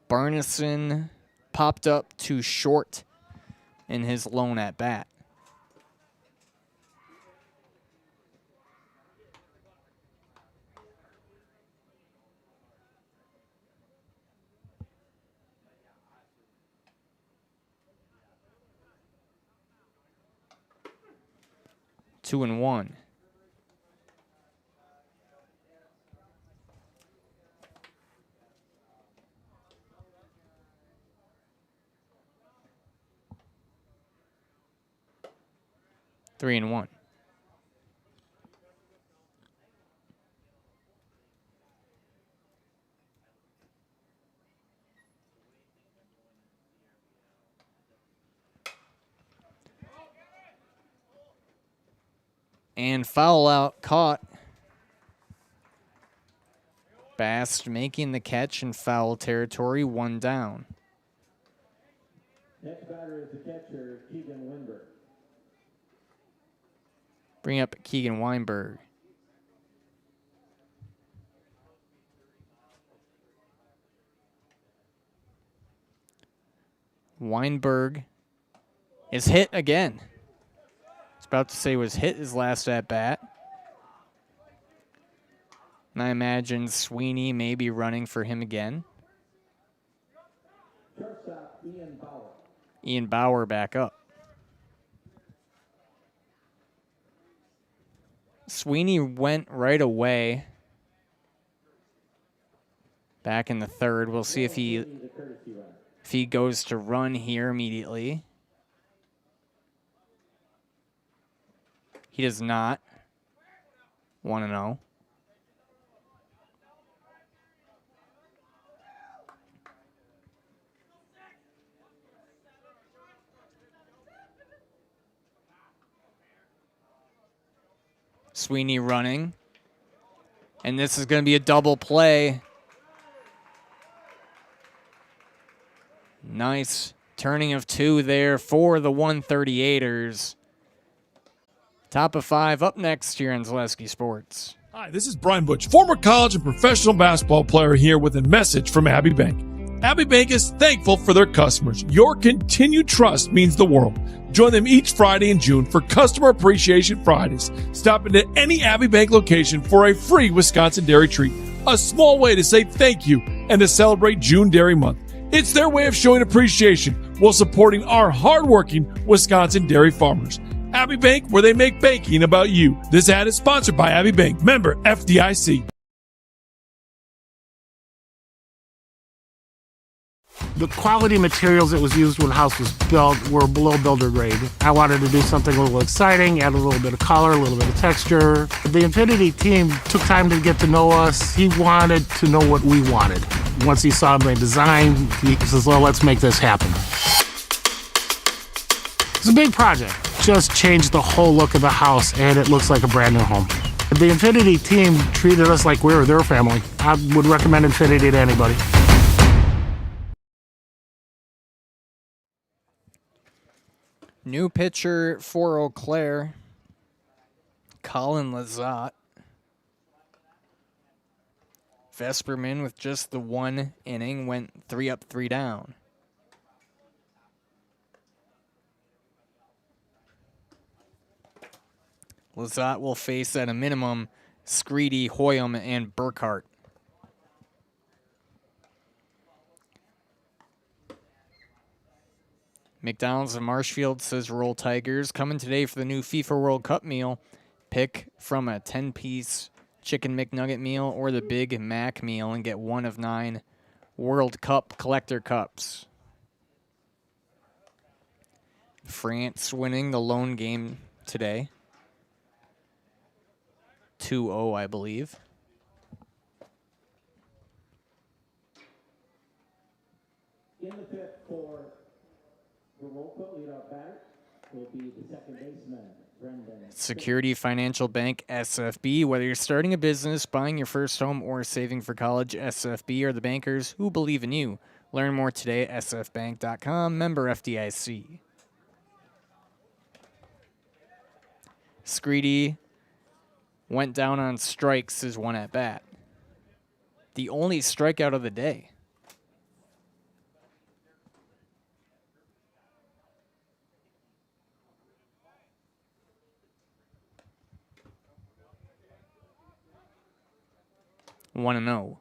Barneson popped up too short in his lone at bat. Two and one. Three and one. And foul out caught. Bast making the catch in foul territory, one down. Next batter is the catcher, Keegan Weinberg. Bring up Keegan Weinberg. Weinberg is hit again. I was about to say was hit his last at bat. And I imagine Sweeney may be running for him again. Shortstop, Ian Bauer. Ian Bauer back up. Sweeney went right away. Back in the third. We'll see if he goes to run here immediately. He does not. 1-0. Sweeney running. And this is going to be a double play. Nice turning of two there for the 138ers. Top of five up next here on Zaleski Sports. Hi, this is Brian Butch, former college and professional basketball player here with a message from Abbey Bank. Abbey Bank is thankful for their customers. Your continued trust means the world. Join them each Friday in June for Customer Appreciation Fridays. Stop into any Abbey Bank location for a free Wisconsin dairy treat. A small way to say thank you and to celebrate June Dairy Month. It's their way of showing appreciation while supporting our hardworking Wisconsin dairy farmers. Abbey Bank, where they make banking about you. This ad is sponsored by Abbey Bank. Member FDIC. The quality materials that was used when the house was built were below builder grade. I wanted to do something a little exciting, add a little bit of color, a little bit of texture. The Infinity team took time to get to know us. He wanted to know what we wanted. Once he saw my design, he says, well, let's make this happen. It's a big project. Just changed the whole look of the house, and it looks like a brand new home. The Infinity team treated us like we were their family. I would recommend Infinity to anybody. New pitcher for Eau Claire, Colin Lizotte. Vesperman with just the 1 inning went 3 up, 3 down. Lizotte will face at a minimum Screedy, Hoyam, and Burkhart. McDonald's of Marshfield says Roll Tigers. Coming today for the new FIFA World Cup meal. Pick from a 10-piece Chicken McNugget meal or the Big Mac meal and get 1 of 9 World Cup collector cups. France winning the lone game today. 2-0, I believe. In the pit for Viroqua, leadoff batter will be the second baseman, Brendan. Security Financial Bank, SFB. Whether you're starting a business, buying your first home, or saving for college, SFB are the bankers who believe in you. Learn more today at sfbank.com. Member FDIC. Screedy went down on strikes his 1 at bat. The only strikeout of the day. One and 0.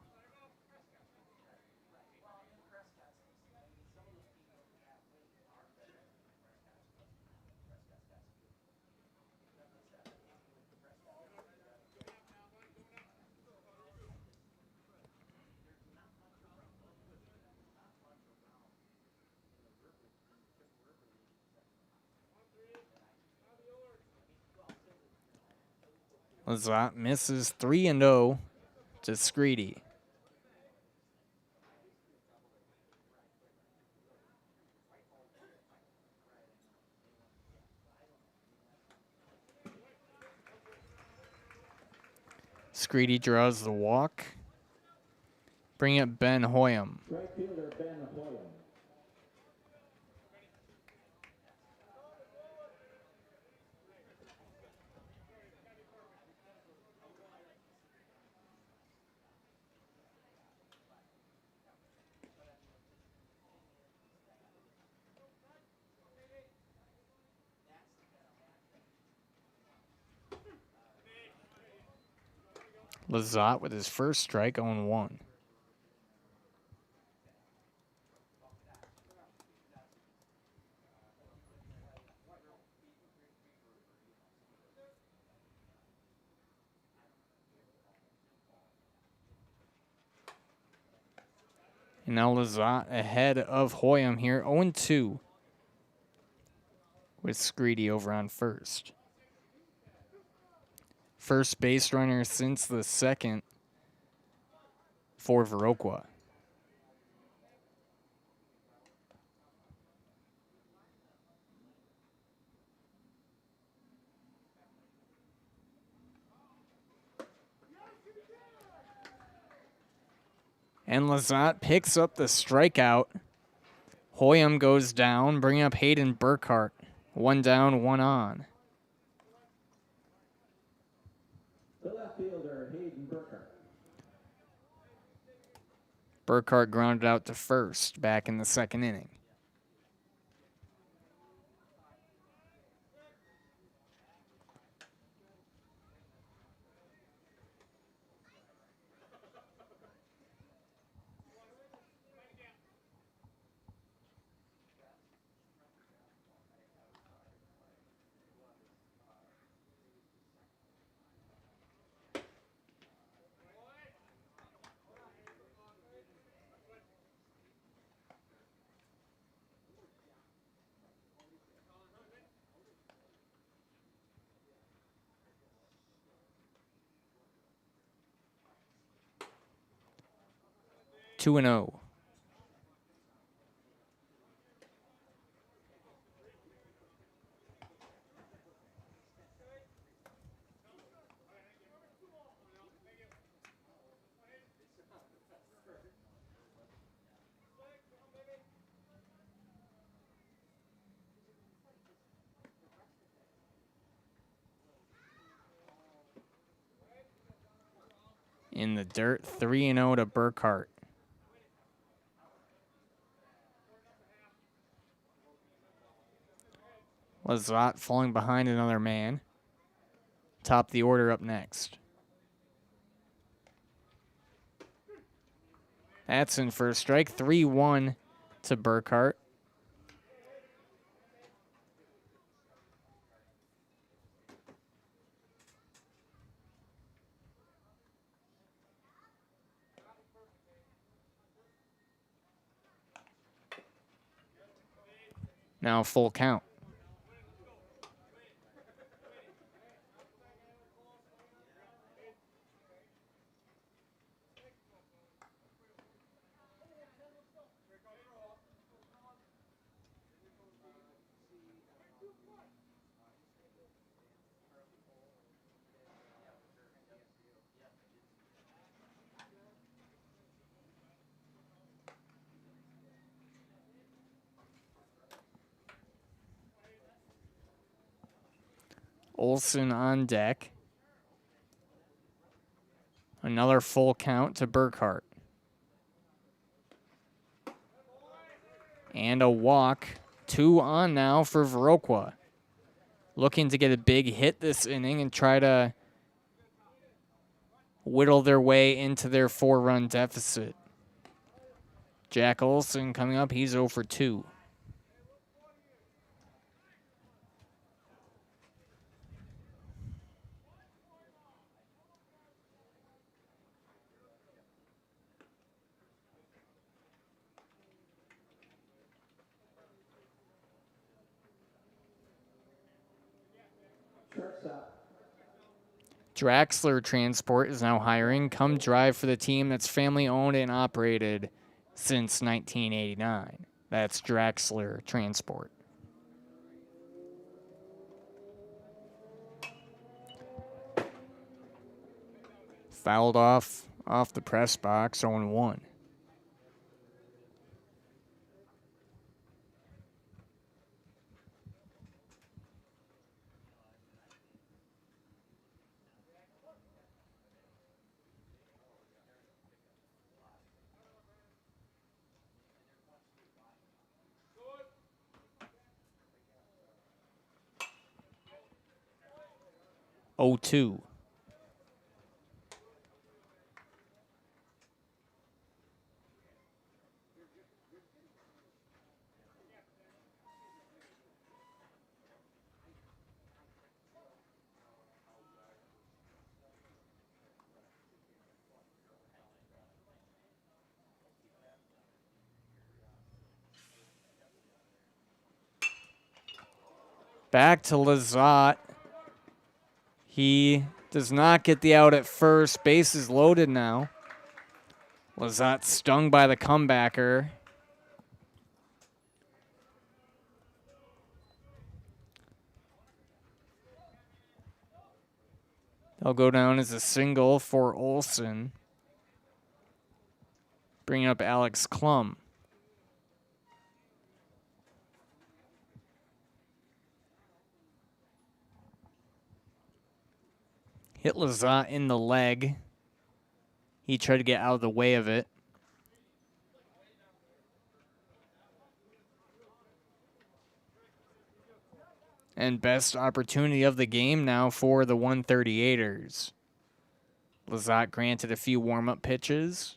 Lizotte misses 3-0 to Screedy. Screedy draws the walk. Bring up Ben Hoyam. Right fielder Ben Hoyam. Lizotte with his first strike, 0-1. And now Lizotte ahead of Hoyam here, 0-2. With Screedy over on first. First base runner since the second for Viroqua. And Lizotte picks up the strikeout. Hoyam goes down, bringing up Hayden Burkhart. 1 down, 1 on. The left fielder, Hayden Burkhart. Burkhart grounded out to first back in the second inning. 2-0. In the dirt, 3-0 to Burkhart. Lazat falling behind another man. Top the order up next. That's in for a strike. 3-1 to Burkhart. Now full count. Olson on deck. Another full count to Burkhart. And a walk. 2 on now for Viroqua. Looking to get a big hit this inning and try to whittle their way into their 4-run deficit. Jack Olson coming up. He's 0 for 2. Draxler Transport is now hiring. Come drive for the team that's family owned and operated since 1989. That's Draxler Transport. Fouled off the press box, 0-1. Oh, 2. Back to Lazat. He does not get the out at first. Base is loaded now. Lazat stung by the comebacker. They'll go down as a single for Olson. Bringing up Alex Klum. Hit Lazat in the leg. He tried to get out of the way of it. And best opportunity of the game now for the 138ers. Lazat granted a few warm-up pitches.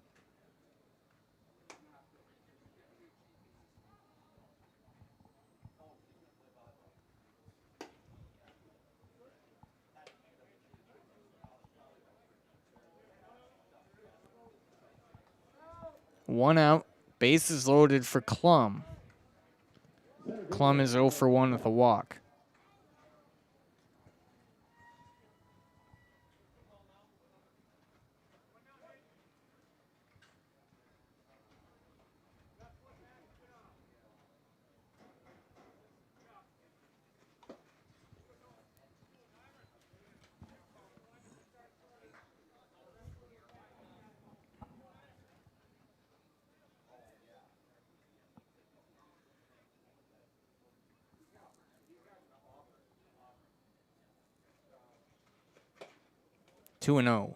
One out. Bases loaded for Klum. Klum is 0 for 1 with a walk. 2-0.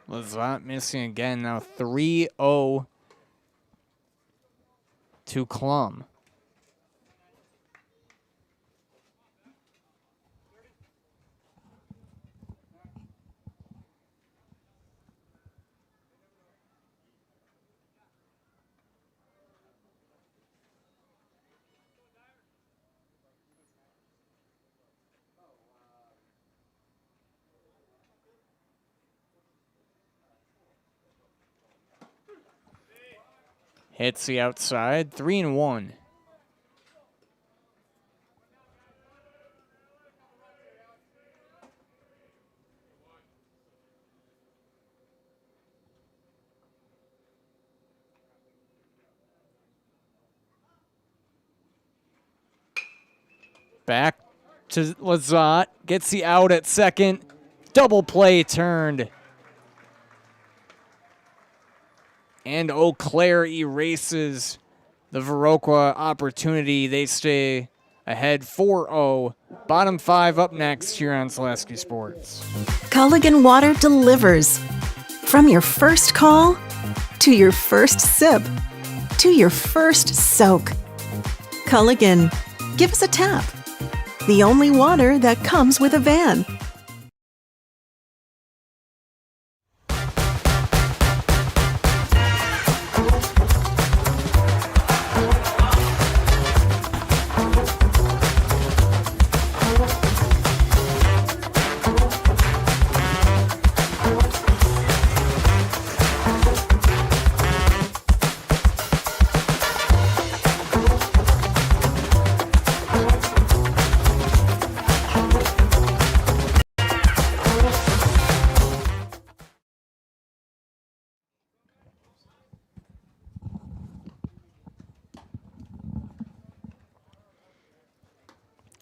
Lazat missing again. Now 3-0 to Klum. Hits the outside. 3-1. Back to Lazat. Gets the out at second. Double play turned. And Eau Claire erases the Viroqua opportunity. They stay ahead 4-0. Bottom 5 up next here on Selesky Sports. Culligan Water delivers. From your first call to your first sip to your first soak. Culligan, give us a tap. The only water that comes with a van.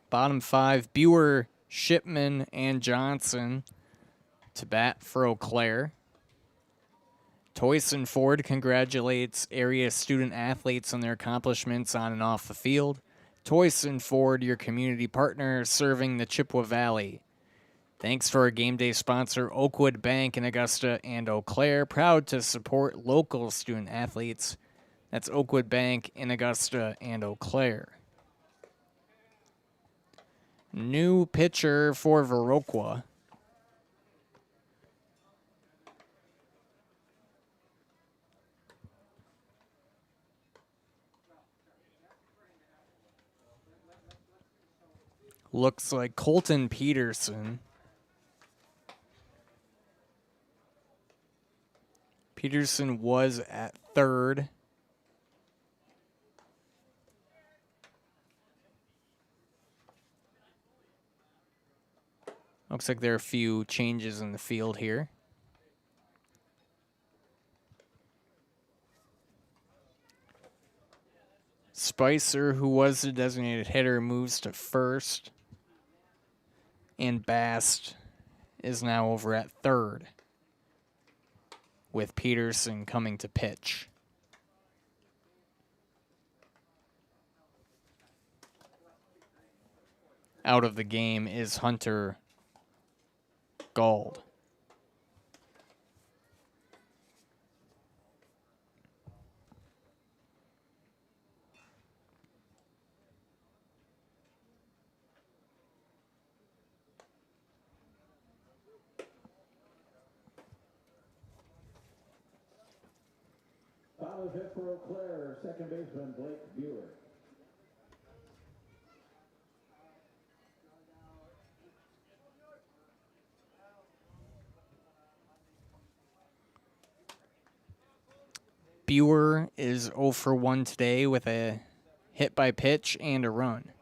Bottom 5, Buer, Shipman, and Johnson to bat for Eau Claire. Toyson Ford congratulates area student athletes on their accomplishments on and off the field. Toyson Ford, your community partner serving the Chippewa Valley. Thanks to our game day sponsor, Oakwood Bank in Augusta and Eau Claire. Proud to support local student athletes. That's Oakwood Bank in Augusta and Eau Claire. New pitcher for Viroqua. Looks like Colton Peterson. Peterson was at third. Looks like there are a few changes in the field here. Spicer, who was the designated hitter, moves to first. And Bast is now over at third, with Peterson coming to pitch. Out of the game is Hunter Gold. Bottom hit for Eau Claire, second baseman Blake Buer. Buer is 0 for 1 today with a hit by pitch and a run.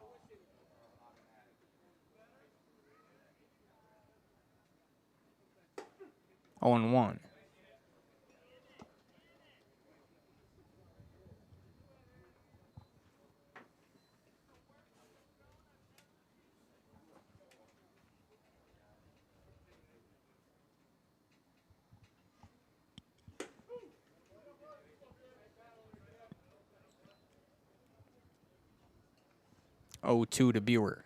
Oh and 1. 0-2 to Buer.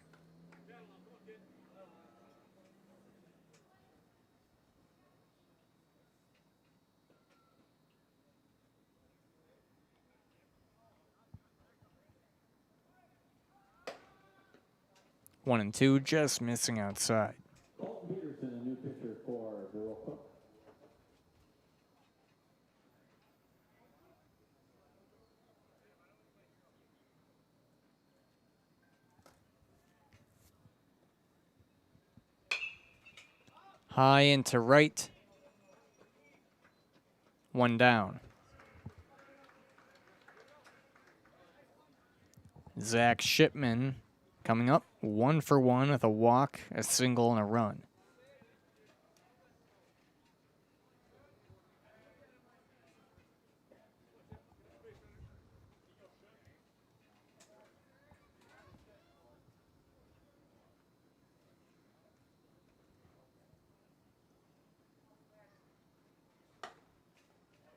One and two, just missing outside. Colton Peterson, a new pitcher for Viroqua. High into right. One down. Zach Shipman coming up 1 for 1 with a walk, a single, and a run.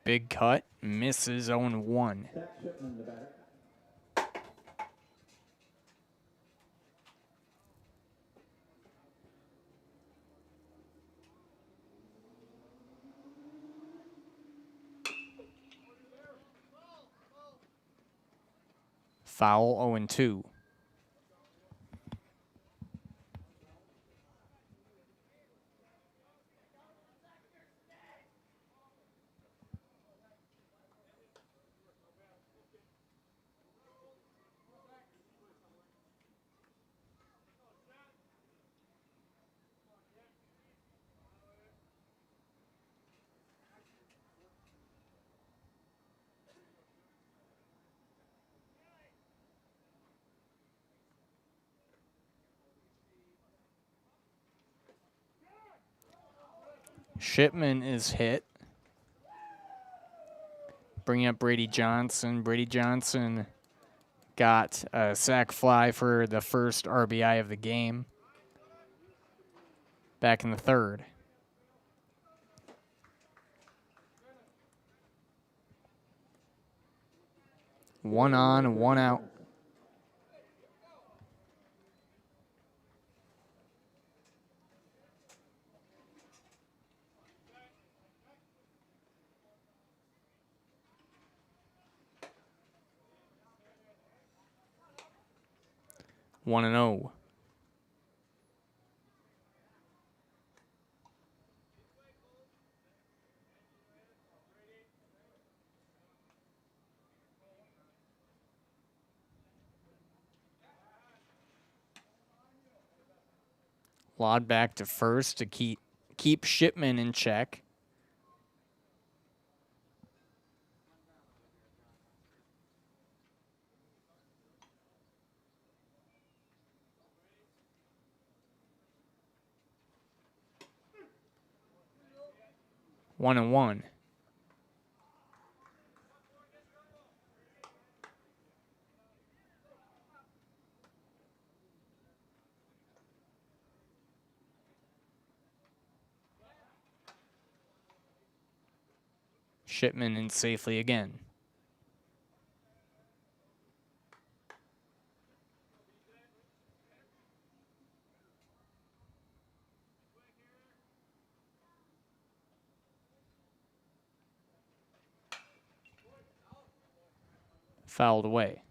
Big cut, misses 0-1. Zach Shipman, the batter. Foul 0-2. Shipman is hit. Bringing up Brady Johnson. Brady Johnson got a sac fly for the first RBI of the game back in the third. One on, one out. One and 0. Lod back to first to keep Shipman in check. One and 1. Shipman in safely again. Fouled away.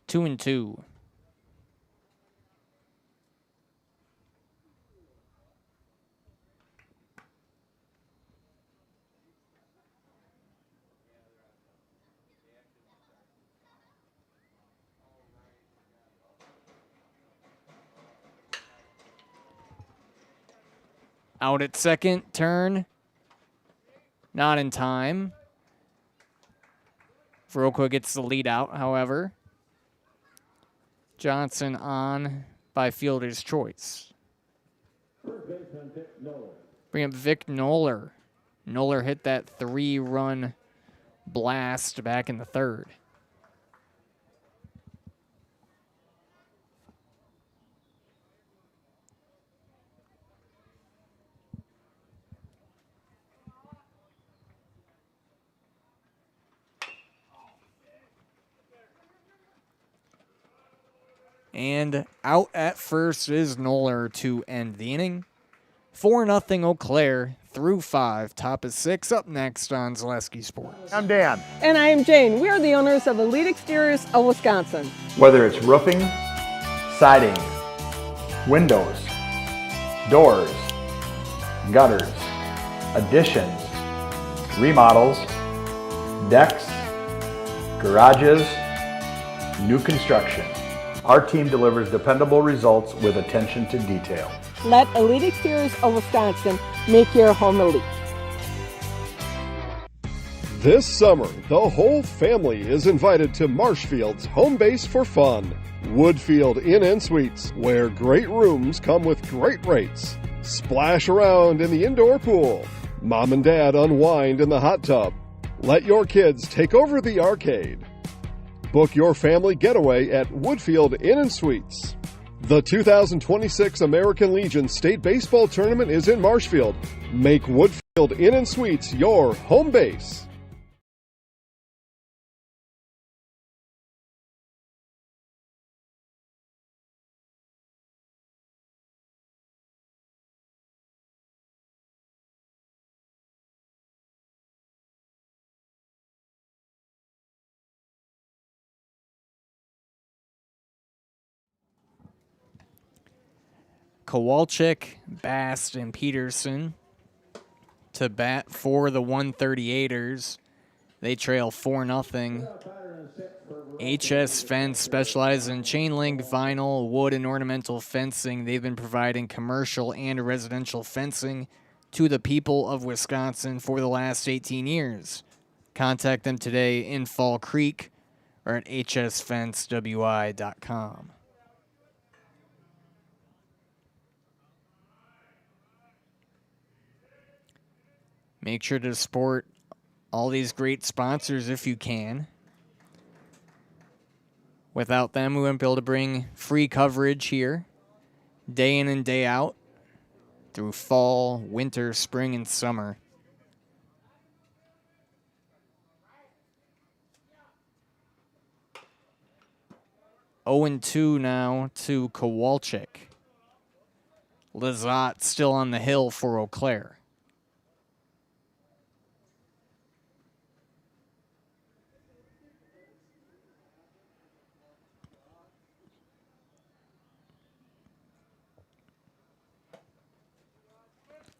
Two and 2. Out at second, turn. Not in time. Viroqua gets the lead out, however. Johnson on by fielder's choice. Bring up Vic Noller. Noller hit that 3-run blast back in the third. And out at first is Noller to end the inning. 4-0 Eau Claire through 5. Top of 6 up next on Zaleski Sports. I'm Dan. And I am Jane. We are the owners of Elite Exteriors of Wisconsin. Whether it's roofing, siding, windows, doors, gutters, additions, remodels, decks, garages, new construction, our team delivers dependable results with attention to detail. Let Elite Exteriors of Wisconsin make your home elite. This summer, the whole family is invited to Marshfield's home base for fun. Woodfield Inn & Suites, where great rooms come with great rates. Splash around in the indoor pool. Mom and Dad unwind in the hot tub. Let your kids take over the arcade. Book your family getaway at Woodfield Inn & Suites. The 2026 American Legion State Baseball Tournament is in Marshfield. Make Woodfield Inn & Suites your home base. Kowalczyk, Bast, and Peterson to bat for the 138ers. They trail 4-0. HS Fence specializes in chain link, vinyl, wood, and ornamental fencing. They've been providing commercial and residential fencing to the people of Wisconsin for the last 18 years. Contact them today in Fall Creek or at hsfencewi.com. Make sure to support all these great sponsors if you can. Without them, we wouldn't be able to bring free coverage here day in and day out through fall, winter, spring, and summer. Oh, 2 now to Kowalczyk. Lizotte still on the hill for Eau Claire.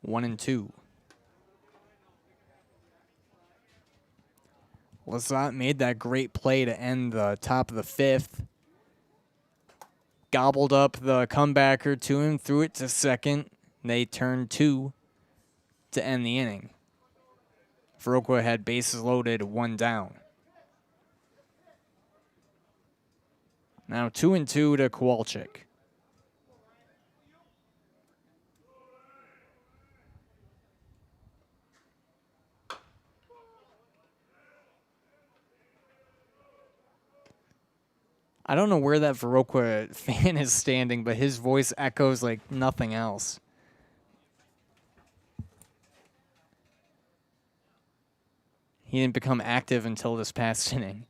One and 2. Lizotte made that great play to end the top of the 5th. Gobbled up the comebacker to him, threw it to second. They turned 2 to end the inning. Viroqua had bases loaded, 1 down. Now 2 and 2 to Kowalczyk. I don't know where that Viroqua fan is standing, but his voice echoes like nothing else. He didn't become active until this past inning.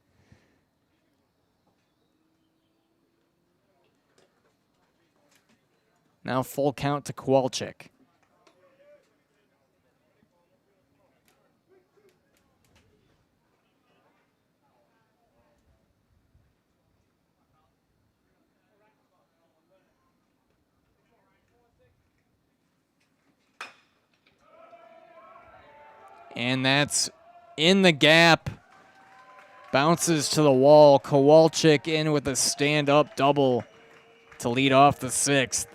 Now full count to Kowalczyk. And that's in the gap. Bounces to the wall. Kowalczyk in with a stand-up double to lead off the 6th.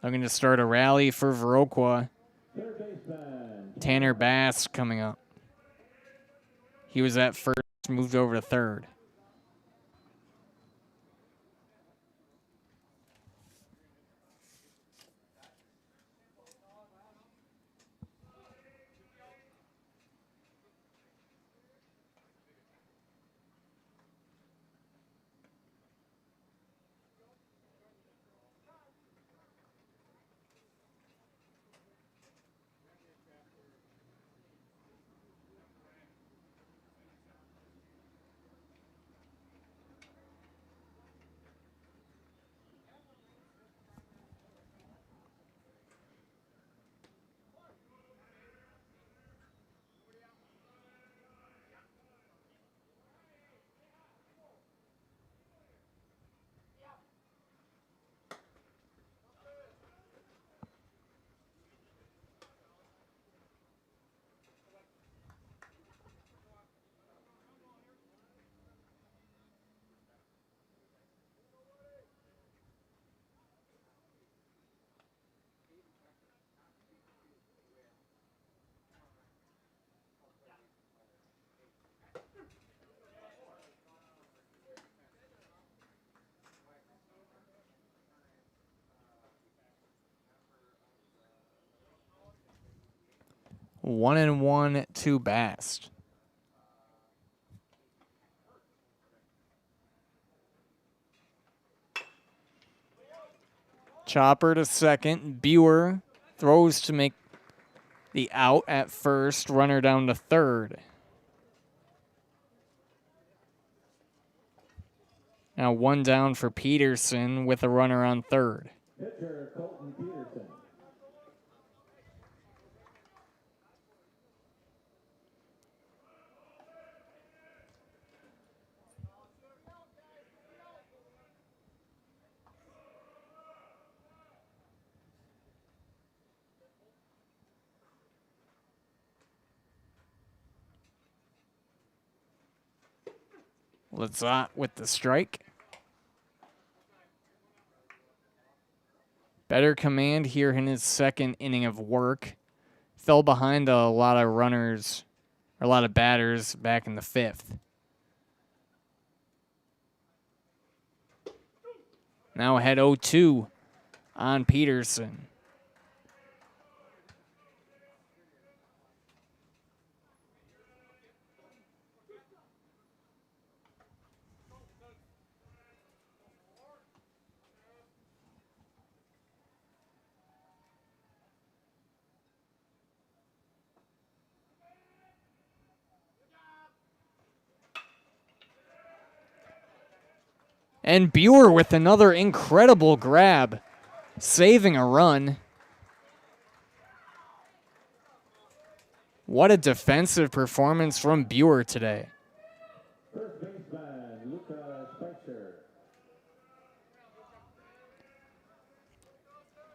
Looking to start a rally for Viroqua. Tanner Bass coming up. He was at first, moved over to third. One and one to Bast. Chopper to second. Buer throws to make the out at first. Runner down to third. Now one down for Peterson with a runner on third. Pitcher Colton Peterson. Lizotte with the strike. Better command here in his second inning of work. Fell behind a lot of runners, or a lot of batters back in the fifth. Now ahead 0-2 on Peterson. And Buer with another incredible grab, saving a run. What a defensive performance from Buer today. First baseman Luca Spicer.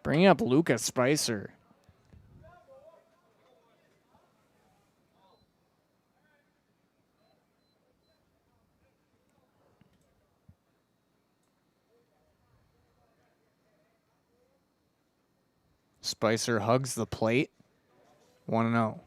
Bring up Luca Spicer. Spicer hugs the plate. 1-0.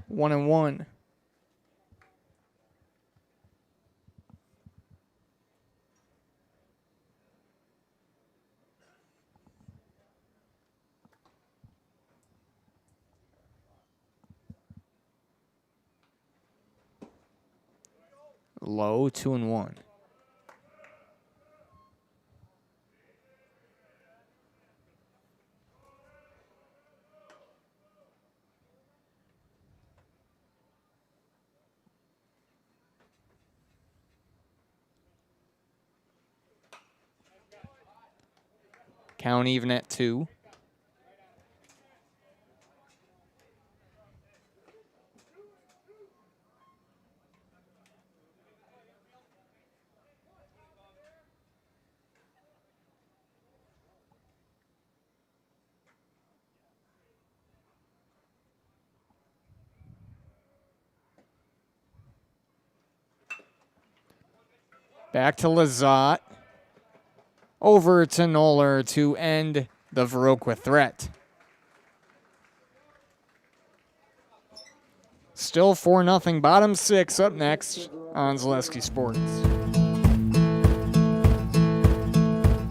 One and one. Low 2-1. Count even at 2. Back to Lazat. Over to Noller to end the Viroqua threat. Still 4-0. Bottom six up next on Zaleski Sports.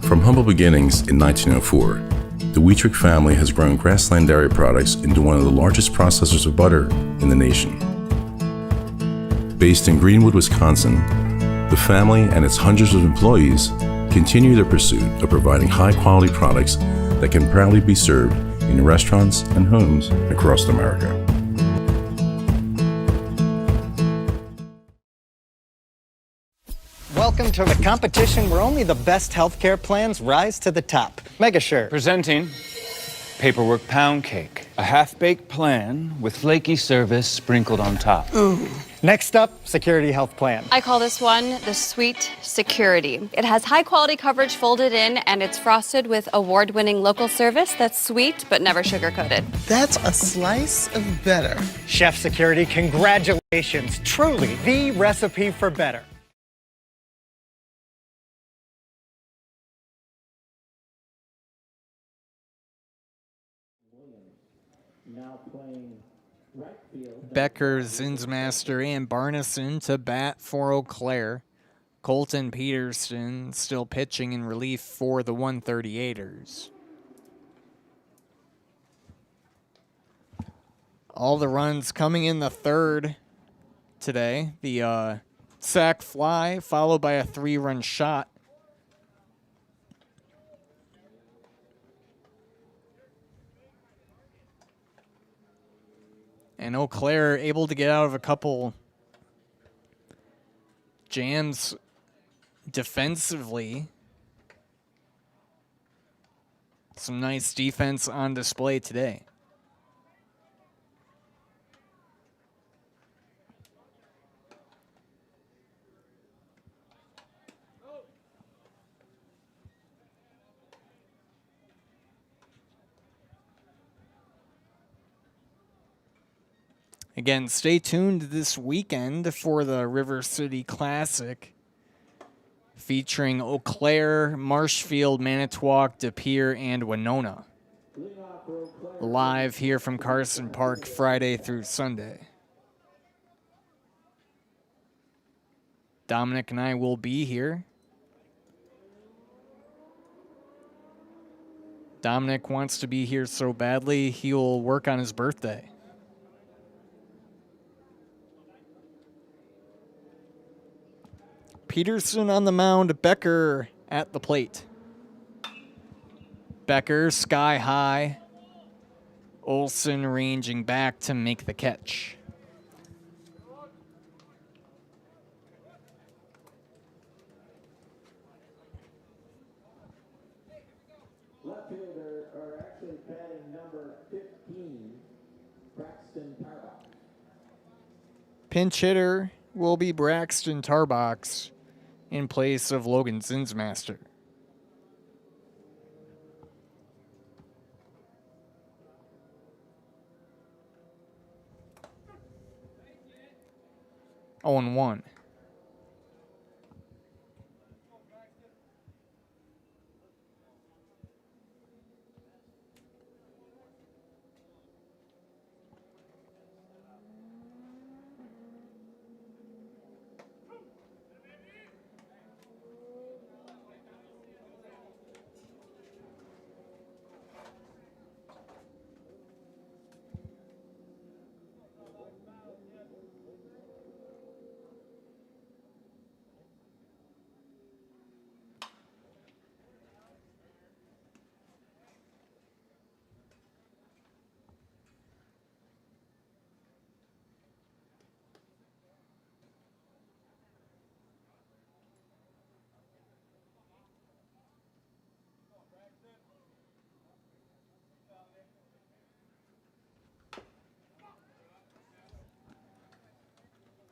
From humble beginnings in 1904, the Wheatrick family has grown Grassland Dairy Products into one of the largest processors of butter in the nation. Based in Greenwood, Wisconsin, the family and its hundreds of employees continue their pursuit of providing high-quality products that can proudly be served in restaurants and homes across America. Welcome to the competition where only the best healthcare plans rise to the top. Megasure. Presenting paperwork pound cake. A half-baked plan with flaky service sprinkled on top. Ooh. Next up, Security Health Plan. I call this one the Sweet Security. It has high quality coverage folded in, and it's frosted with award-winning local service that's sweet but never sugar-coated. That's a slice of better. Chef Security, congratulations. Truly the recipe for better. Now playing right field. Becker, Zinsmaster, and Barneson to bat for Eau Claire. Colton Peterson still pitching in relief for the 138ers. All the runs coming in the third today. The sac fly followed by a 3-run shot. And Eau Claire able to get out of a couple jams defensively. Some nice defense on display today. Again, stay tuned this weekend for the River City Classic featuring Eau Claire, Marshfield, Manitowoc, De Pere, and Winona. Live here from Carson Park Friday through Sunday. Dominic and I will be here. Dominic wants to be here so badly, he'll work on his birthday. Peterson on the mound, Becker at the plate. Becker sky high. Olson ranging back to make the catch. Left fielder, or actually batting number 15, Braxton Tarbox. Pinch hitter will be Braxton Tarbox in place of Logan Zinsmaster. Oh, and 1.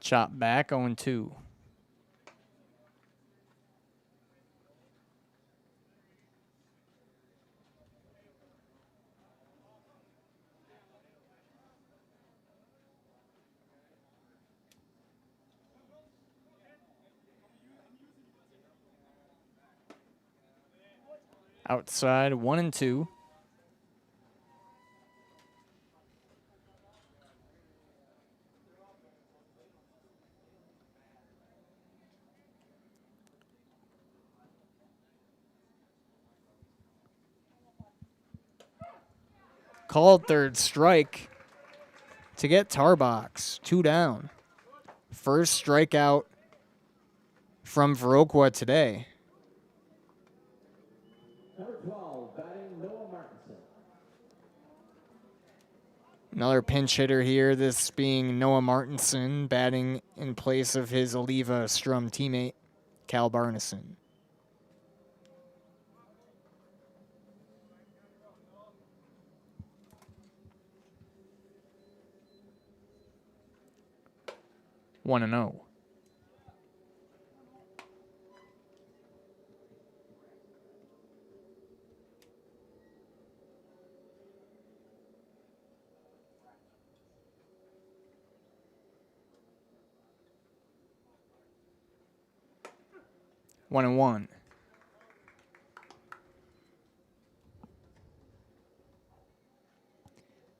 Chop back, 0-2. Outside, 1-2. Called third strike to get Tarbox. 2 down. First strikeout from Viroqua today. Number 12, batting Noah Martinson. Another pinch hitter here, this being Noah Martinson, batting in place of his Oliva Strum teammate, Cal Barneson. One and 0. One and 1.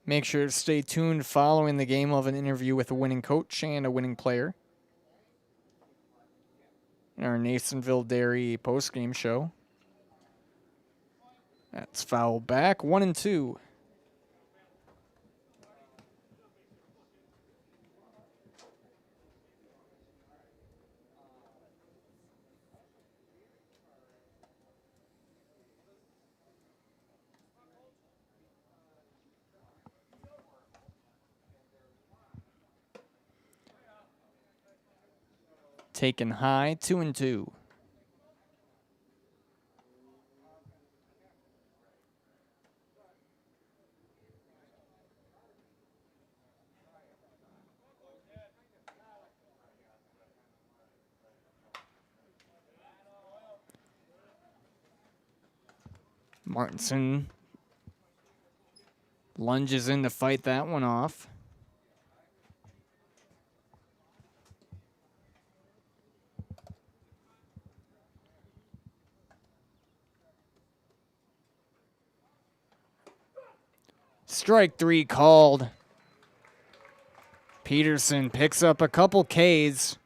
Make sure to stay tuned following the game. We'll have an interview with a winning coach and a winning player in our Nasonville Dairy postgame show. That's foul back. 1 and 2. Taken high, 2 and 2. Martinson lunges in to fight that one off. Strike 3 called. Peterson picks up a couple Ks.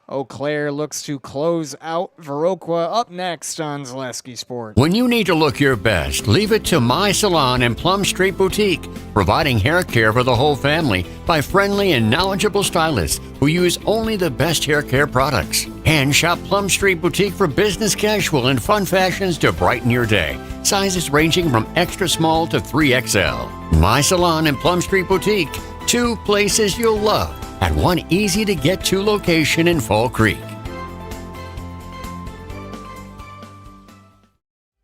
Eau Claire looks to close out Viroqua up next on Zaleski Sports. When you need to look your best, leave it to My Salon and Plum Street Boutique, providing hair care for the whole family by friendly and knowledgeable stylists who use only the best hair care products. And shop Plum Street Boutique for business casual and fun fashions to brighten your day. Sizes ranging from extra small to 3XL. My Salon and Plum Street Boutique, 2 places you'll love at one easy-to-get-to location in Fall Creek.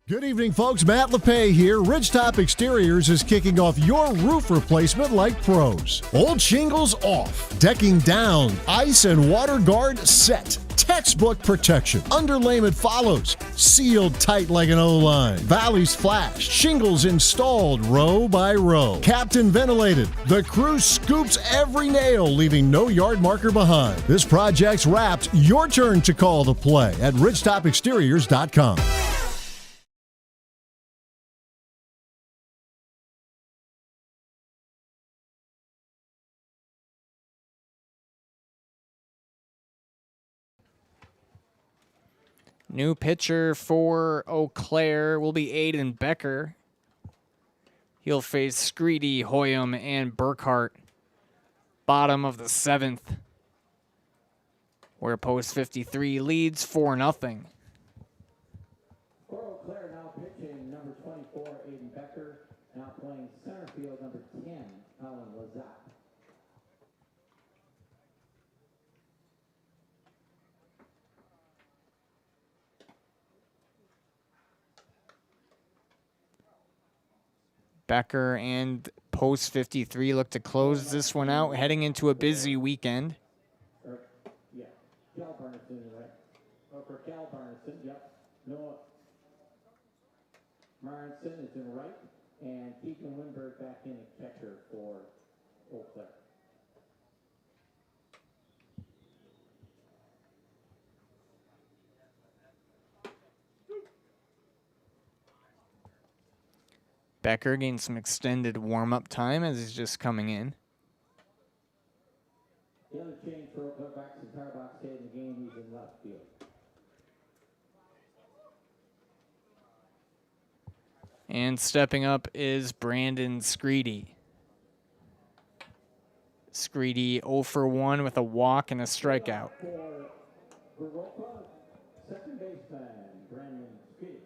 Good evening, folks. Matt LePay here. Ridgetop Exteriors is kicking off your roof replacement like pros. Old shingles off, decking down, ice and water guard set. Textbook protection. Underlayment follows. Sealed tight like an O-line. Valleys flashed. Shingles installed row by row. Captain ventilated. The crew scoops every nail, leaving no yard marker behind. This project's wrapped. Your turn to call the play at ridgetopexteriors.com. New pitcher for Eau Claire will be Aiden Becker. He'll face Screedy, Hoyam, and Burkhart. Bottom of the 7th, where Post 53 leads 4-0. For Eau Claire now pitching number 24, Aiden Becker. Now playing center field number 10, Alan Lazat. Becker and Post 53 look to close this one out, heading into a busy weekend. Yeah, Cal Barneson, right? For Cal Barneson, yep. Noah Martinson is in right, and Keegan Winberg back in at catcher for Eau Claire. Becker getting some extended warm-up time as he's just coming in. The other change for back to Tarbox in the game, he's in left field. And stepping up is Brandon Screedy. Screedy 0 for 1 with a walk and a strikeout. For Viroqua, second baseman, Brandon Screedy.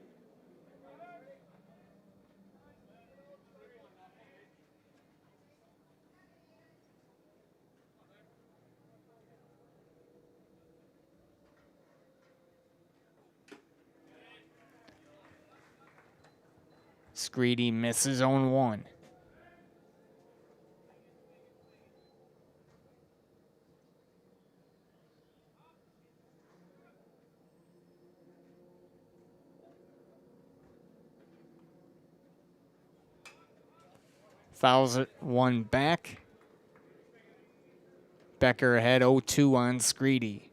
Screedy misses 0-1. Fouls it one back. Becker ahead 0-2 on Screedy.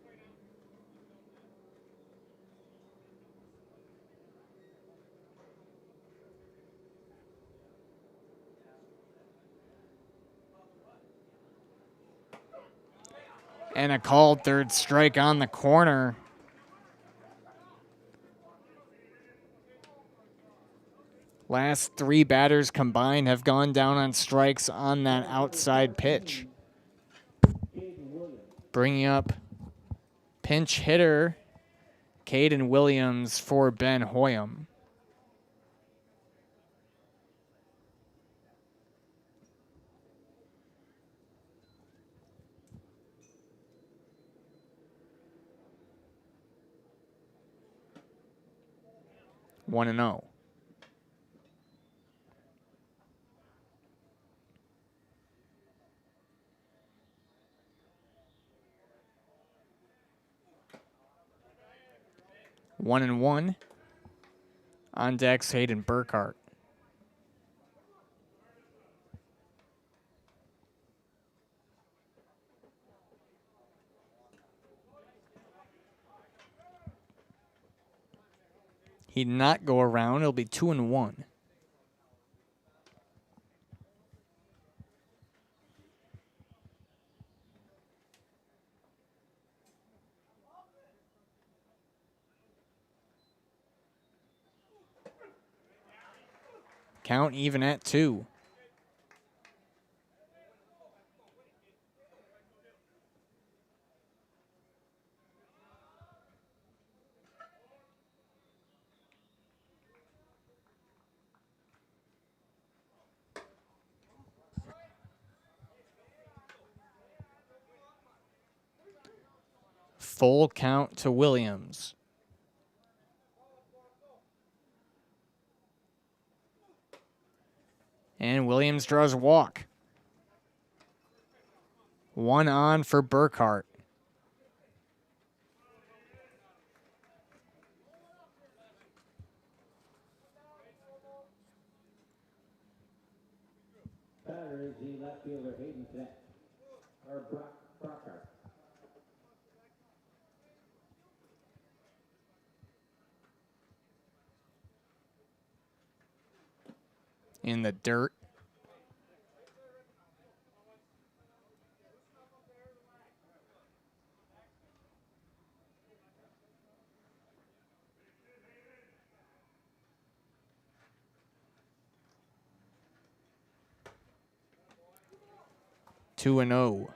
And a called third strike on the corner. Last three batters combined have gone down on strikes on that outside pitch. Bringing up pinch hitter Caden Williams for Ben Hoyam. One and 0. One and 1. On deck's Hayden Burkhart. He did not go around. It'll be 2 and 1. Count even at 2. Full count to Williams. And Williams draws a walk. 1 on for Burkhart. Batter is the left fielder Hayden Knapp, or Brockhart. In the dirt. Two and 0.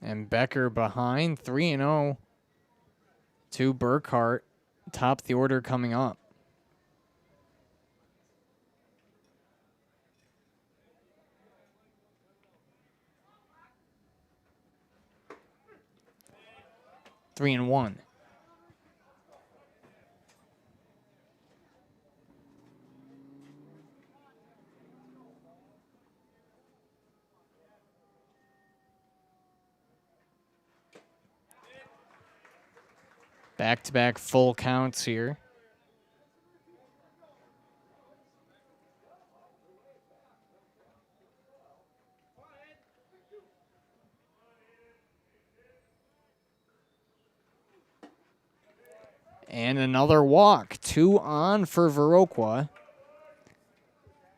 And Becker behind 3 and 0 to Burkhart. Top the order coming up. Three and 1. Back-to-back full counts here. And another walk. 2 on for Viroqua.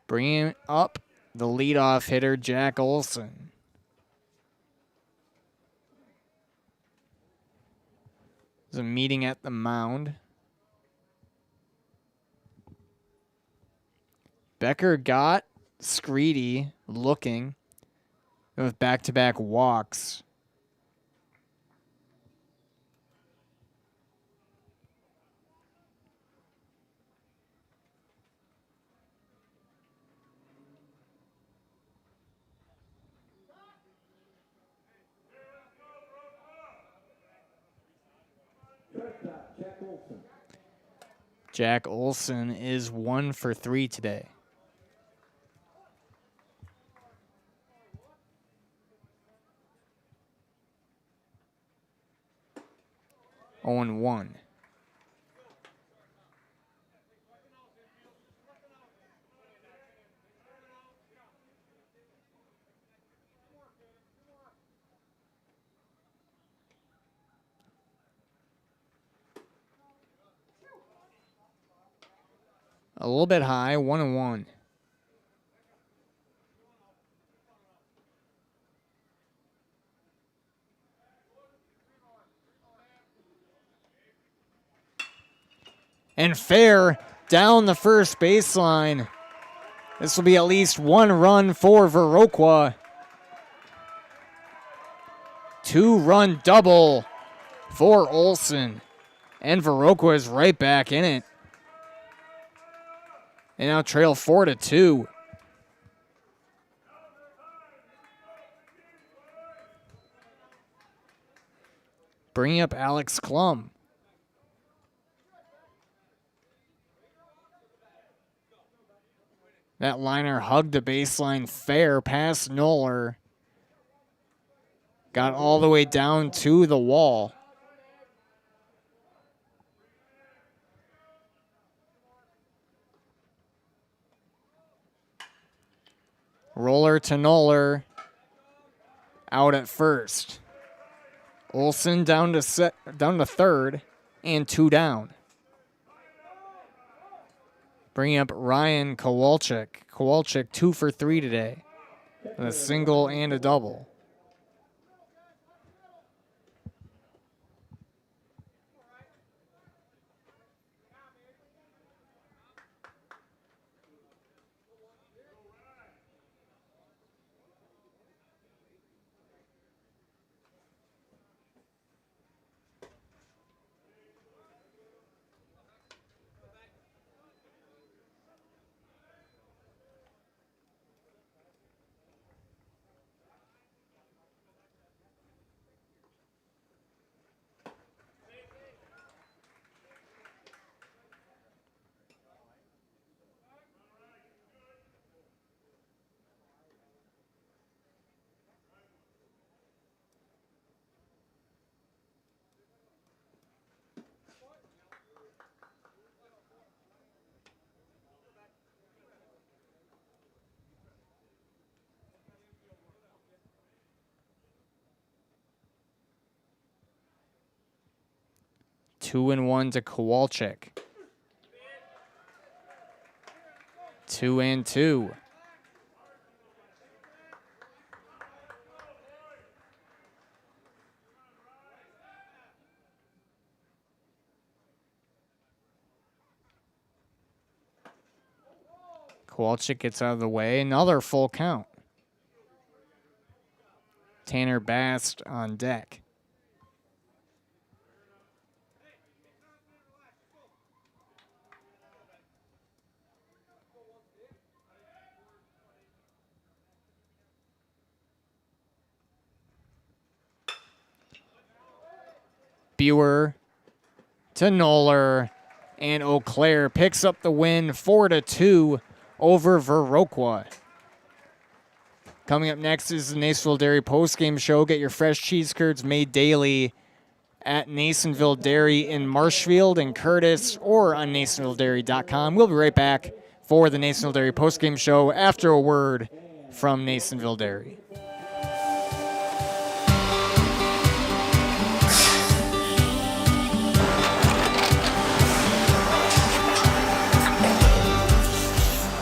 Bringing up the leadoff hitter, Jack Olson. There's a meeting at the mound. Becker got Screedy looking with back-to-back walks. Jack Olson is 1 for 3 today. Oh, and 1. A little bit high, 1 and 1. And fair down the first baseline. This will be at least 1 run for Viroqua. 2-run double for Olson. And Viroqua is right back in it. They now trail 4-2. Bringing up Alex Klum. That liner hugged the baseline fair past Noller. Got all the way down to the wall. Roller to Noller. Out at first. Olson down to third and 2 down. Bringing up Ryan Kowalczyk. Kowalczyk 2 for 3 today. With a single and a double. Two and 1 to Kowalczyk. 2 and 2. Kowalczyk gets out of the way. Another full count. Tanner Bast on deck. Buer to Noller, and Eau Claire picks up the win 4-2 over Viroqua. Coming up next is the Nasonville Dairy postgame show. Get your fresh cheese curds made daily at Nasonville Dairy in Marshfield and Curtis or on NasonvilleDairy.com. We'll be right back for the Nasonville Dairy postgame show after a word from Nasonville Dairy.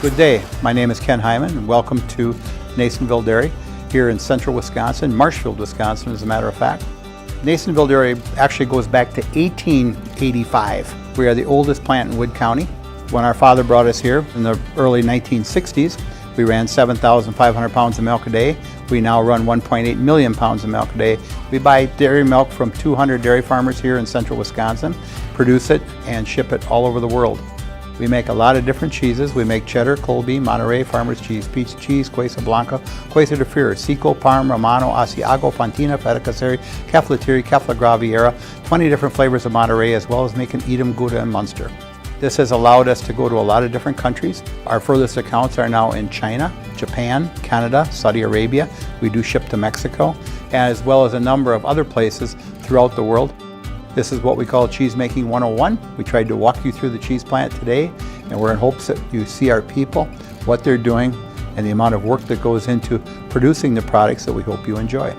Good day. My name is Ken Hyman, and welcome to Nasonville Dairy here in central Wisconsin, Marshfield, Wisconsin, as a matter of fact. Nasonville Dairy actually goes back to 1885. We are the oldest plant in Wood County. When our father brought us here in the early 1960s, we ran 7,500 pounds of milk a day. We now run 1.8 million pounds of milk a day. We buy dairy milk from 200 dairy farmers here in central Wisconsin, produce it, and ship it all over the world. We make a lot of different cheeses. We make cheddar, Colby, Monterey, Farmer's Cheese, Peach Cheese, Quesa Blanca, Quesa de Freer, Seco, Parm, Romano, Asiago, Fontina, Feta Caseri, Cafflatiri, Caffla Graviera, 20 different flavors of Monterey, as well as making Edam, Gouda, and Munster. This has allowed us to go to a lot of different countries. Our furthest accounts are now in China, Japan, Canada, Saudi Arabia. We do ship to Mexico, as well as a number of other places throughout the world. This is what we call Cheese Making 101. We tried to walk you through the cheese plant today, and we're in hopes that you see our people, what they're doing, and the amount of work that goes into producing the products that we hope you enjoy.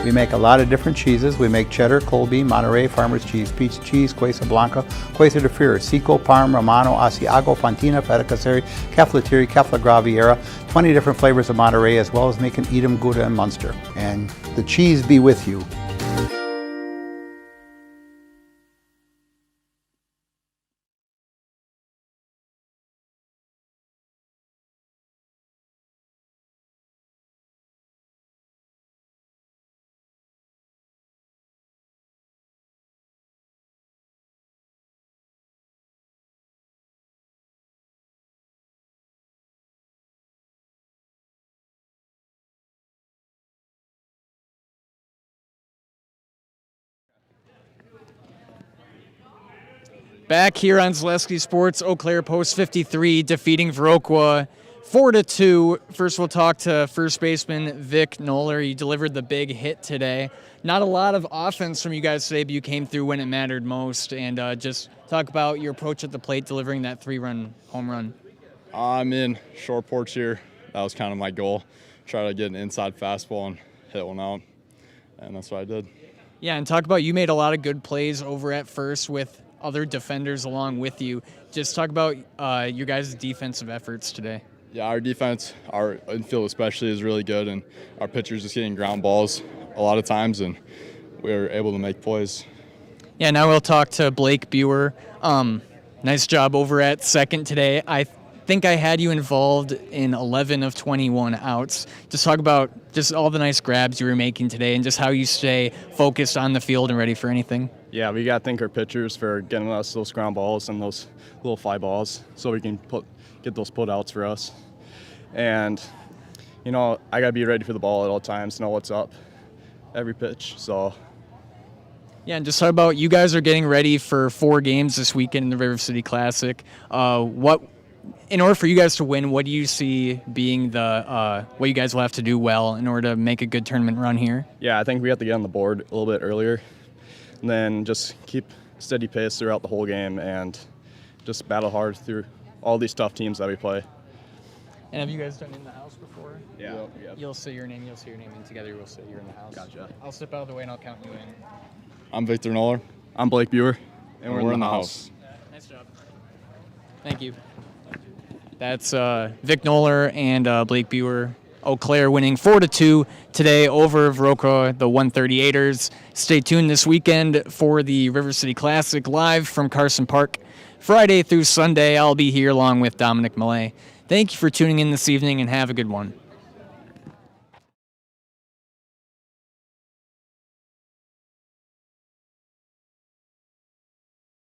We make a lot of different cheeses. We make cheddar, Colby, Monterey, Farmer's Cheese, Peach Cheese, Quesa Blanca, Quesa de Freer, Seco, Parm, Romano, Asiago, Fontina, Feta Caseri, Cafflatiri, Caffla Graviera, 20 different flavors of Monterey, as well as making Edam, Gouda, and Munster. And the cheese be with you. Back here on Zaleski Sports, Eau Claire Post 53 defeating Viroqua 4-2. First, we'll talk to first baseman Vic Noller. You delivered the big hit today. Not a lot of offense from you guys today, but you came through when it mattered most. And just talk about your approach at the plate, delivering that 3-run home run. I'm in short porch here. That was kind of my goal. Try to get an inside fastball and hit one out. And that's what I did. Yeah, and talk about you made a lot of good plays over at first with other defenders along with you. Just talk about your guys' defensive efforts today. Yeah, our defense, our infield especially, is really good, and our pitchers just getting ground balls a lot of times, and we were able to make plays. Yeah, now we'll talk to Blake Buer. Nice job over at second today. I think I had you involved in 11 of 21 outs. Just talk about just all the nice grabs you were making today and just how you stay focused on the field and ready for anything. Yeah, we got to thank our pitchers for getting us those ground balls and those little fly balls so we can get those put outs for us. And, you know, I got to be ready for the ball at all times, know what's up every pitch. So. Yeah, and just talk about you guys are getting ready for 4 games this weekend in the River City Classic. In order for you guys to win, what do you see being the what you guys will have to do well in order to make a good tournament run here? Yeah, I think we have to get on the board a little bit earlier, and then just keep steady pace throughout the whole game and just battle hard through all these tough teams that we play. And have you guys done in the house before? Yeah. You'll say your name, and together we'll say you're in the house. Gotcha. I'll step out of the way and I'll count you in. I'm Victor Noller. I'm Blake Buer. And we're in the house. Nice job. Thank you. That's Vic Noller and Blake Buer. Eau Claire winning 4-2 today over Viroqua, the 138ers. Stay tuned this weekend for the River City Classic live from Carson Park. Friday through Sunday, I'll be here along with Dominic Millay. Thank you for tuning in this evening and have a good one.